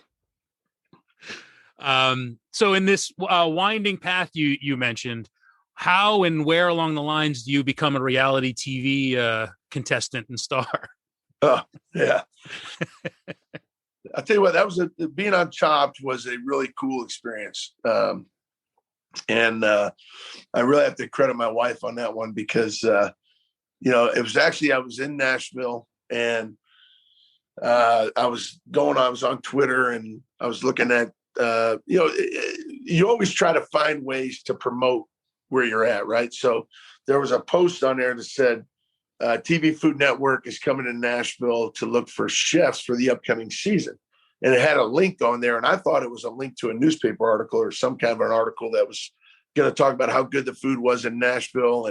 B: So in this winding path you mentioned, how and where along the lines do you become a reality TV contestant and star?
A: Oh, yeah. I'll tell you what, that was being on Chopped was a really cool experience. And I really have to credit my wife on that one because, it was actually, I was in Nashville and I was on Twitter and I was looking at, you always try to find ways to promote where you're at, right? So there was a post on there that said, TV Food Network is coming to Nashville to look for chefs for the upcoming season. And it had a link on there. And I thought it was a link to a newspaper article or some kind of an article that was going to talk about how good the food was in Nashville.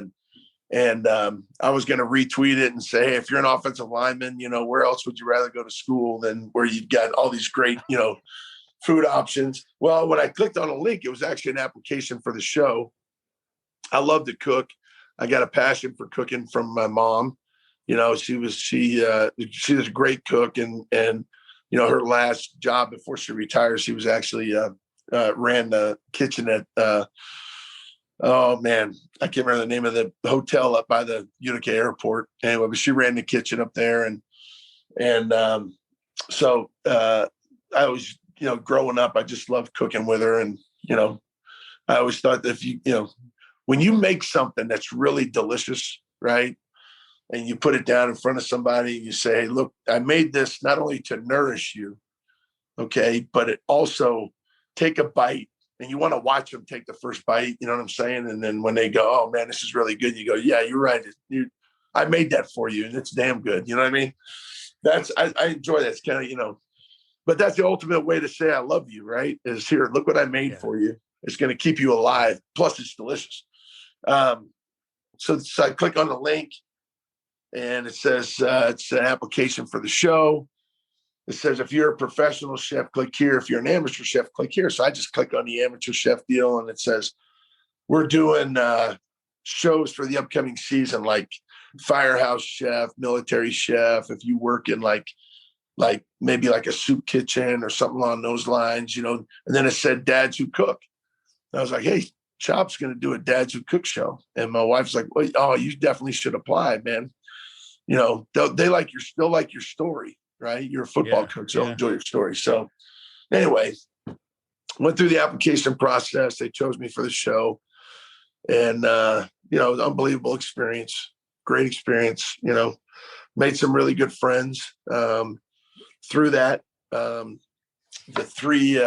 A: And I was going to retweet it and say, hey, if you're an offensive lineman, where else would you rather go to school than where you've got all these great, food options? Well, when I clicked on a link, it was actually an application for the show. I love to cook. I got a passion for cooking from my mom. She was a great cook, and her last job before she retired, she was actually ran the kitchen at oh man, I can't remember the name of the hotel up by the Utica airport. Anyway, but she ran the kitchen up there, so I was growing up, I just loved cooking with her, and I always thought that if when you make something that's really delicious, right? And you put it down in front of somebody and you say, hey, look, I made this not only to nourish you, okay, but it also take a bite and you want to watch them take the first bite, you know what I'm saying? And then when they go, oh man, this is really good. You go, yeah, you're right. I made that for you and it's damn good. You know what I mean? I enjoy that. It's kind of, but that's the ultimate way to say I love you, right? Is here, look what I made for you. It's going to keep you alive. Plus it's delicious. So I click on the link and it says it's an application for the show. It says if you're a professional chef, click here. If you're an amateur chef, click here. So I just click on the amateur chef deal and it says we're doing shows for the upcoming season, like firehouse chef, military chef. If you work in like maybe like a soup kitchen or something along those lines, and then it said dads who cook. And I was like, hey, Chop's going to do a dads who cook show. And my wife's like, well, oh, you definitely should apply, man. They still like your story, right? You're a football coach. They'll enjoy your story. So anyway, went through the application process. They chose me for the show and, unbelievable experience, great experience, made some really good friends through that. The three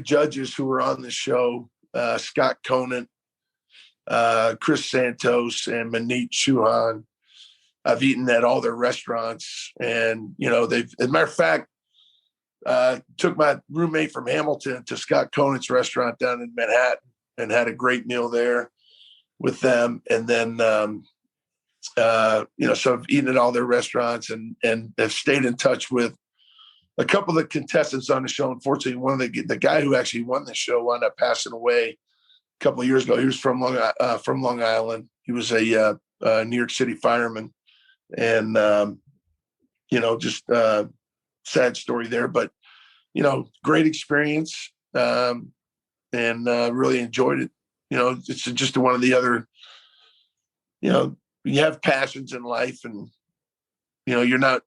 A: judges who were on the show, Scott Conant, Chris Santos, and Manit Chauhan, I've eaten at all their restaurants. And, as a matter of fact, took my roommate from Hamilton to Scott Conant's restaurant down in Manhattan and had a great meal there with them. And then, so I've eaten at all their restaurants and have stayed in touch with a couple of the contestants on the show. Unfortunately, one of the guy who actually won the show wound up passing away a couple of years ago. He was from Long Island. He was a New York City fireman, and just sad story there. But great experience, and really enjoyed it. It's just one of the other. You have passions in life, and you're not.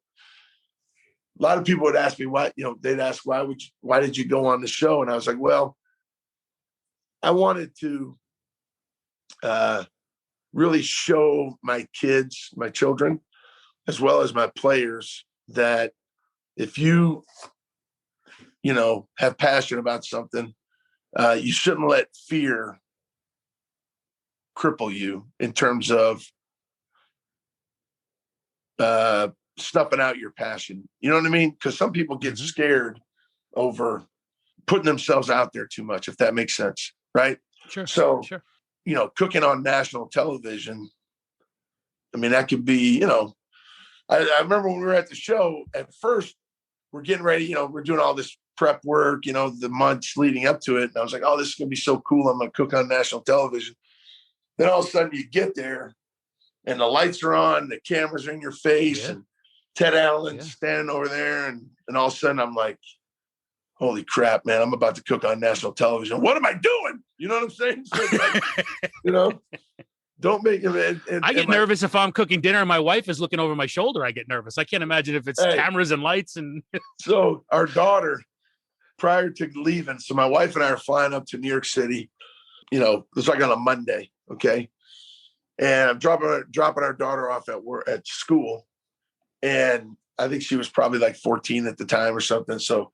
A: A lot of people would ask me why. They'd ask why did you go on the show? And I was like, well, I wanted to really show my kids, my children, as well as my players, that if you have passion about something, you shouldn't let fear cripple you in terms of snuffing out your passion. You know what I mean? Because some people get scared over putting themselves out there too much, if that makes sense. Right.
B: Sure.
A: So,
B: sure.
A: Cooking on national television, I mean, that could be, I remember when we were at the show at first, we're getting ready, we're doing all this prep work, the months leading up to it. And I was like, oh, this is going to be so cool. I'm going to cook on national television. Then all of a sudden you get there and the lights are on, the cameras are in your face, and Ted Allen's standing over there. And all of a sudden I'm like, holy crap, man, I'm about to cook on national television. What am I doing? You know what I'm saying? So like, don't make it.
B: I get nervous if I'm cooking dinner and my wife is looking over my shoulder. I get nervous. I can't imagine if it's cameras and lights. And
A: so our daughter, prior to leaving, so my wife and I are flying up to New York City. It's like on a Monday, okay? And I'm dropping our daughter off at school. And I think she was probably like 14 at the time or something. So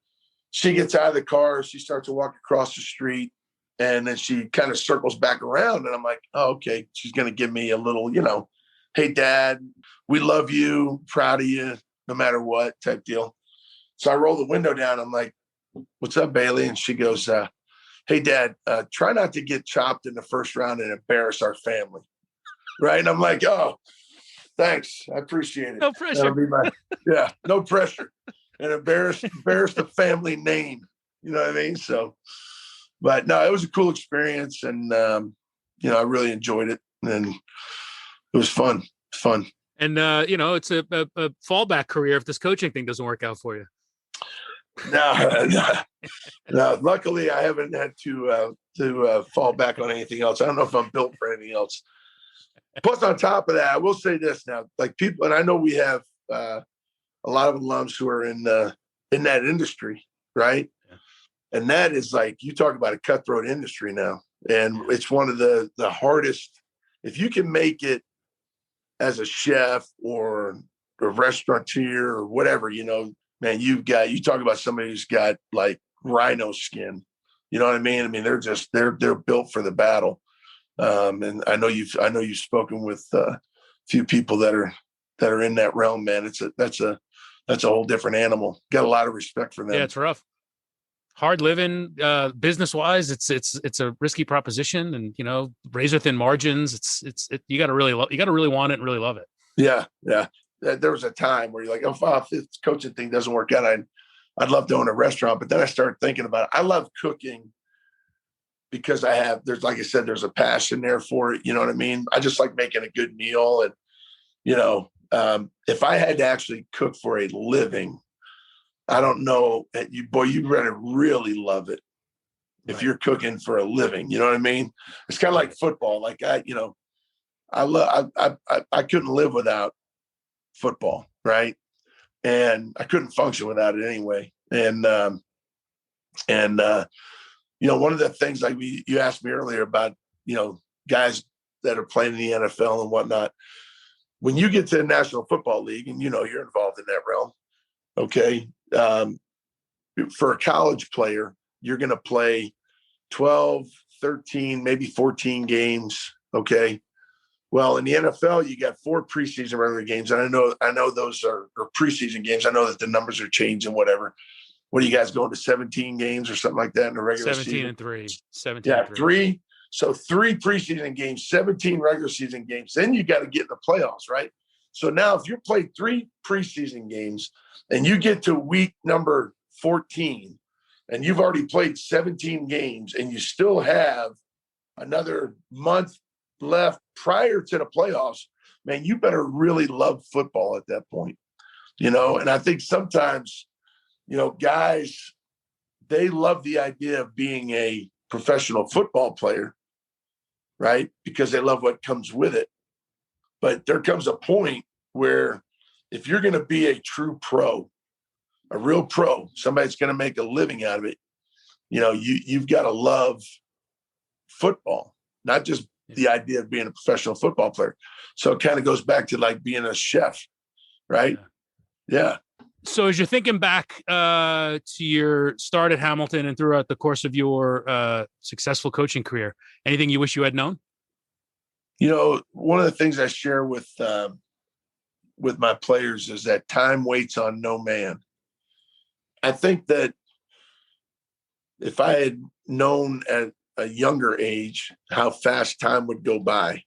A: she gets out of the car, she starts to walk across the street, and then she kind of circles back around. And I'm like, oh, okay, she's going to give me a little, hey, Dad, we love you, proud of you, no matter what type deal. So I roll the window down. I'm like, what's up, Bailey? And she goes, hey, Dad, try not to get chopped in the first round and embarrass our family. Right. And I'm like, oh, thanks. I appreciate it.
B: No pressure.
A: No pressure. And embarrass the family name. You know what I mean? So, but no, it was a cool experience. And, I really enjoyed it. And it was fun.
B: And, it's a fallback career if this coaching thing doesn't work out for you.
A: No. Luckily, I haven't had to fall back on anything else. I don't know if I'm built for anything else. Plus, on top of that, I will say this now: like people, and I know we have a lot of alums who are in that industry, right? Yeah. And that is like, you talk about a cutthroat industry now, and it's one of the hardest. If you can make it as a chef or a restaurateur or whatever, man, you talk about somebody who's got like rhino skin. You know what I mean? I mean, they're built for the battle. And I know you've spoken with a few people that are in that realm, man. That's a whole different animal. Got a lot of respect for them.
B: Yeah, it's rough, hard living, business wise. It's a risky proposition, and razor thin margins. You got to really want it and really love it.
A: Yeah. There was a time where you're like, oh, if this coaching thing doesn't work out, I'd love to own a restaurant. But then I started thinking about it. I love cooking because like I said, there's a passion there for it. You know what I mean? I just like making a good meal. And, if I had to actually cook for a living, I don't know, you better really love it if you're cooking for a living. You know what I mean? It's kind of like football. Like I couldn't live without football, right? And I couldn't function without it anyway. And one of the things, like you asked me earlier about, guys that are playing in the NFL and whatnot, when you get to the National Football League and, you're involved in that realm, okay. For a college player, you're going to play 12, 13, maybe 14 games. Okay. Well, in the NFL, you got 4 preseason regular games. And I know those are preseason games. I know that the numbers are changing, whatever. What are you guys going to 17 games or something like that in the regular
B: 17
A: season?
B: 17 and 3.
A: 3. So 3 preseason games, 17 regular season games. Then you got to get in the playoffs, right? So now if you play 3 preseason games and you get to week number 14 and you've already played 17 games and you still have another month left prior to the playoffs, man, you better really love football at that point, And I think sometimes, guys, they love the idea of being a professional football player, right? Because they love what comes with it. But there comes a point where if you're going to be a true pro, a real pro, somebody that's going to make a living out of it, you've got to love football, not just the idea of being a professional football player. So it kind of goes back to like being a chef, right? Yeah.
B: So as you're thinking back to your start at Hamilton and throughout the course of your successful coaching career, anything you wish you had known?
A: One of the things I share with my players is that time waits on no man. I think that if I had known at a younger age how fast time would go by,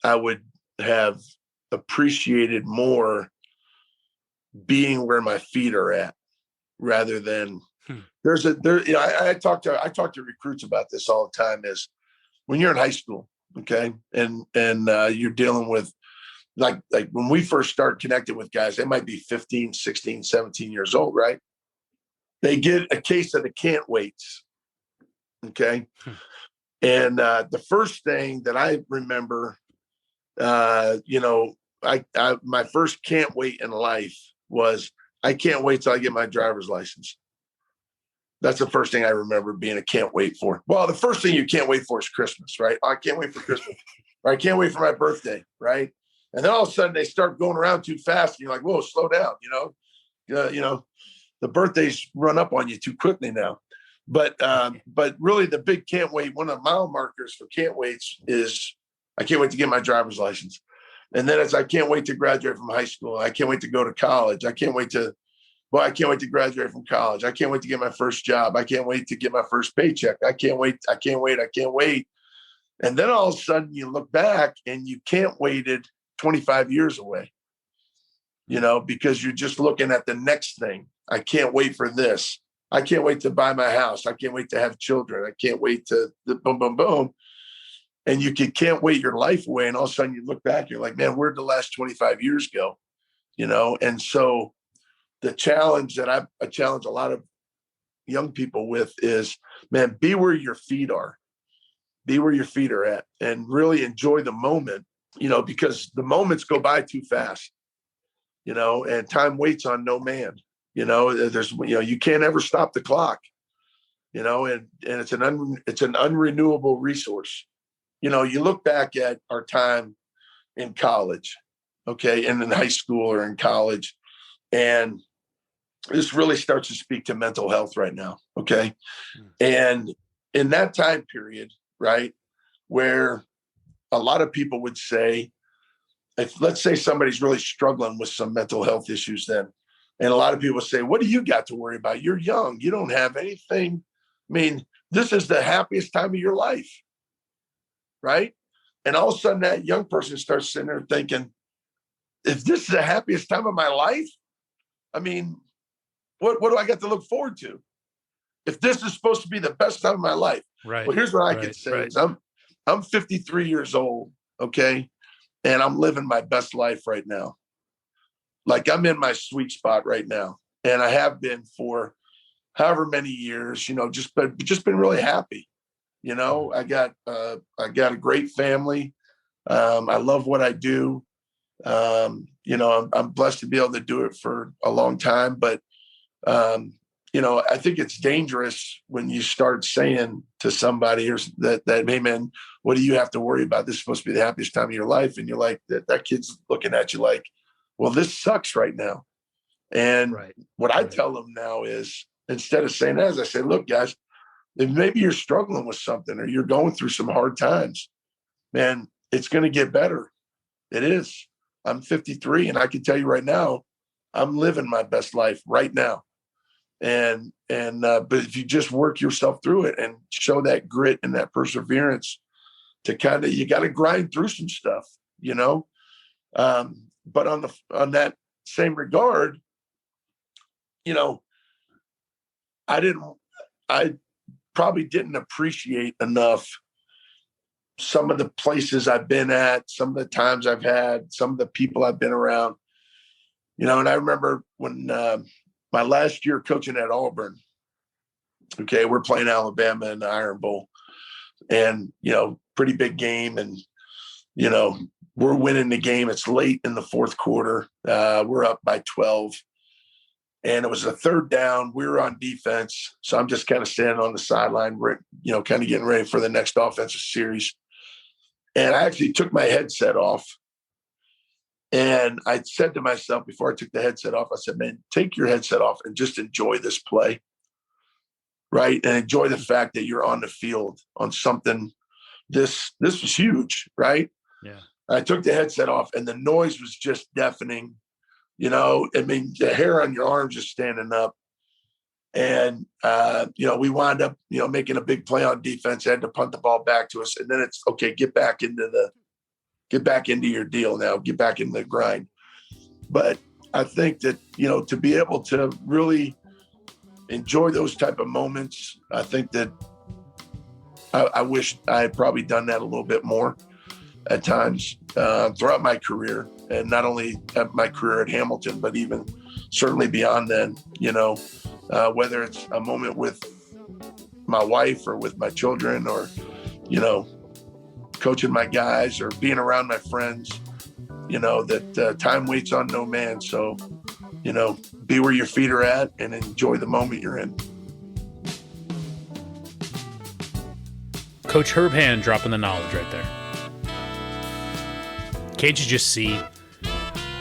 A: I would have appreciated more being where my feet are at rather than I talk to recruits about this all the time. Is when you're in high school, Okay. And you're dealing with like when we first start connecting with guys, they might be 15, 16, 17 years old, right? They get a case of the can't waits. Okay. And the first thing that I remember, my first can't wait in life was I can't wait till I get my driver's license. That's the first thing I remember being a can't wait for. Well, the first thing you can't wait for is Christmas, right? I can't wait for Christmas. Or I can't wait for my birthday, right? And then all of a sudden they start going around too fast, and you're like, "Whoa, slow down!" The birthdays run up on you too quickly now. But really, the big can't wait. One of the mile markers for can't waits is I can't wait to get my driver's license, and then it's I can't wait to graduate from high school. I can't wait to go to college. I can't wait to graduate from college. I can't wait to get my first job. I can't wait to get my first paycheck. I can't wait. I can't wait. I can't wait. And then all of a sudden you look back and you can't waited 25 years away, because you're just looking at the next thing. I can't wait for this. I can't wait to buy my house. I can't wait to have children. I can't wait to boom, boom, boom. And you can't wait your life away. And all of a sudden you look back, you're like, man, where'd the last 25 years go? And so the challenge that I challenge a lot of young people with is, man, be where your feet are. Be where your feet are at and really enjoy the moment, because the moments go by too fast, and time waits on no man. You can't ever stop the clock, and it's an unrenewable resource. You look back at our time in college, okay, and in high school or in college, and this really starts to speak to mental health right now. Okay. And in that time period, right, where a lot of people would say, if let's say somebody's really struggling with some mental health issues then, and a lot of people say, what do you got to worry about? You're young. You don't have anything. I mean, this is the happiest time of your life, right? And all of a sudden that young person starts sitting there thinking, if this is the happiest time of my life, I mean, what do I got to look forward to? If this is supposed to be the best time of my life.
B: Right.
A: Well, here's what I could say is I'm 53 years old, okay? And I'm living my best life right now. Like I'm in my sweet spot right now. And I have been for however many years, just been really happy. I got a great family. I love what I do. I'm blessed to be able to do it for a long time, but I think it's dangerous when you start saying to somebody that, hey man, what do you have to worry about? This is supposed to be the happiest time of your life. And you're like, that kid's looking at you like, well, this sucks right now. And what I tell them now is, instead of saying that, as I say, look, guys, if maybe you're struggling with something or you're going through some hard times, man, it's going to get better. It is. I'm 53 and I can tell you right now, I'm living my best life right now. But if you just work yourself through it and show that grit and that perseverance to you got to grind through some stuff, but on that same regard, I probably didn't appreciate enough some of the places I've been at, some of the times I've had, some of the people I've been around, and I remember when, my last year coaching at Auburn, okay, we're playing Alabama in the Iron Bowl and, pretty big game. And, we're winning the game. It's late in the fourth quarter. We're up by 12 and it was a third down. We were on defense. So I'm just kind of standing on the sideline, kind of getting ready for the next offensive series. And I actually took my headset off. And I said to myself before I took the headset off, I said, man, take your headset off and just enjoy this play, right? And enjoy the fact that you're on the field on something. This was huge, right?
B: Yeah.
A: I took the headset off and the noise was just deafening. The hair on your arms just standing up. And, we wound up, making a big play on defense, had to punt the ball back to us. And then it's, okay, get back into your deal now, get back in the grind. But I think that, to be able to really enjoy those type of moments, I think that I wish I had probably done that a little bit more. at times throughout my career, and not only at my career at Hamilton, but even certainly beyond then, whether it's a moment with my wife or with my children, or, coaching my guys or being around my friends, that time waits on no man. So, be where your feet are at and enjoy the moment you're in.
B: Coach Herb Hand dropping the knowledge right there. Can't you just see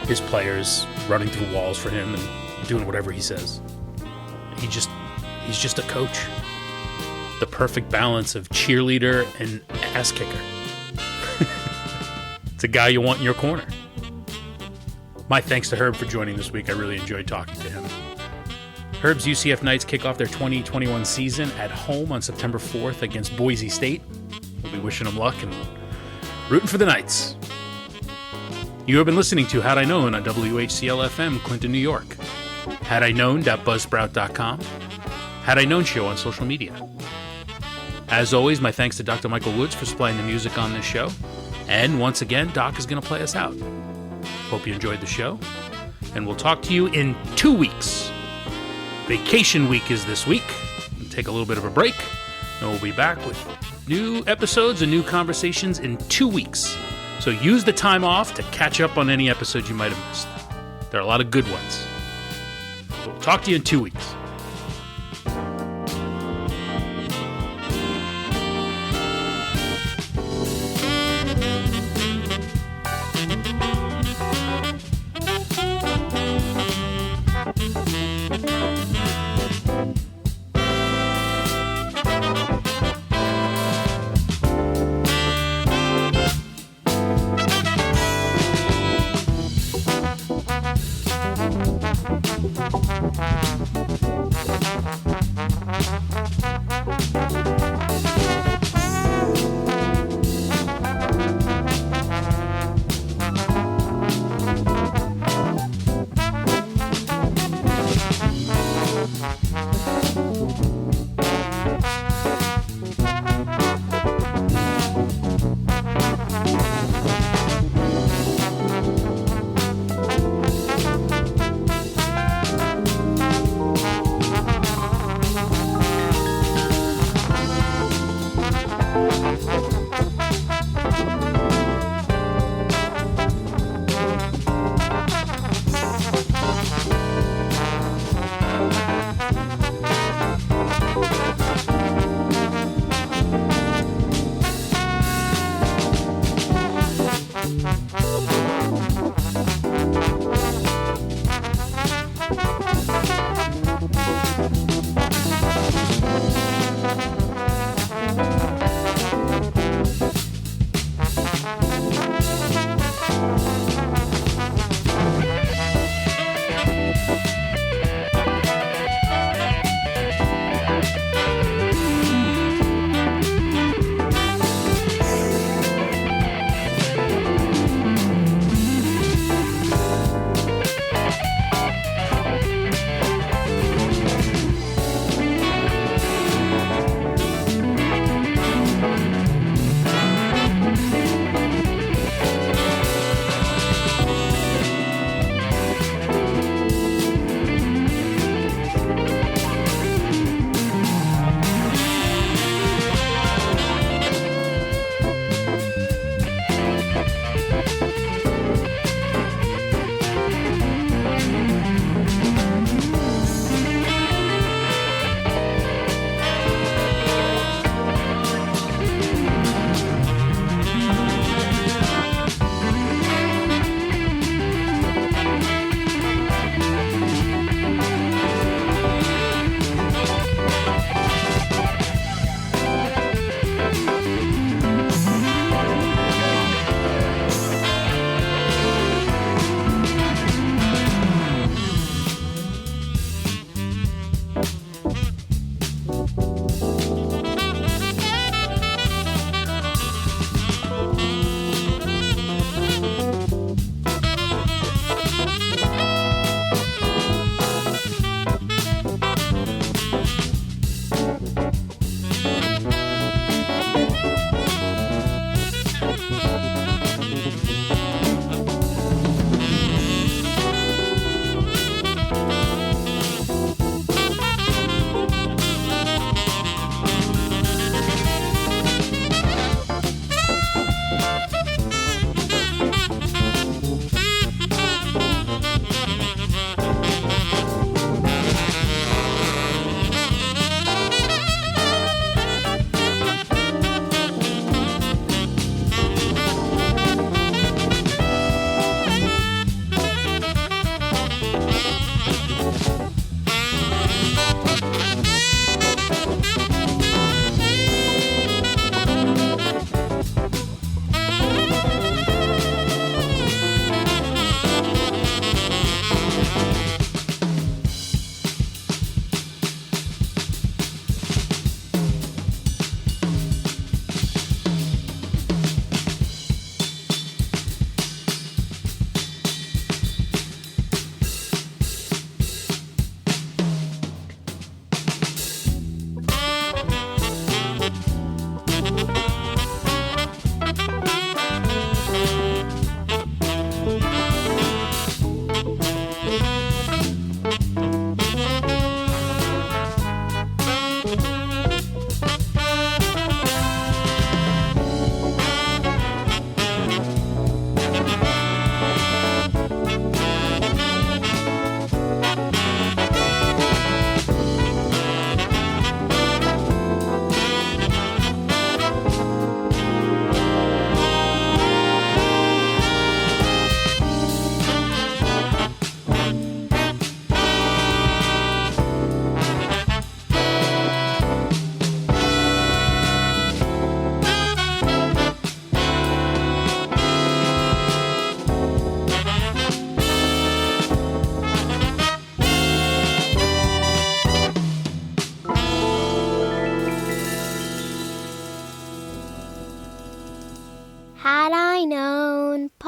B: his players running through walls for him and doing whatever he says? He's just a coach. The perfect balance of cheerleader and ass kicker. It's a guy you want in your corner. My thanks to Herb for joining this week. I really enjoyed talking to him. Herb's UCF Knights kick off their 2021 season at home on September 4th against Boise State. We'll be wishing them luck and rooting for the Knights. You have been listening to Had I Known on WHCL-FM, Clinton, New York. HadIKnown.buzzsprout.com. Had I Known Show on social media. As always, my thanks to Dr. Michael Woods for supplying the music on this show. And once again, Doc is going to play us out. Hope you enjoyed the show. And we'll talk to you in 2 weeks. Vacation week is this week. We'll take a little bit of a break. And we'll be back with new episodes and new conversations in 2 weeks. So use the time off to catch up on any episodes you might have missed. There are a lot of good ones. We'll talk to you in 2 weeks.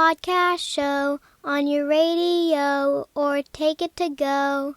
C: podcast show on your radio or take it to go.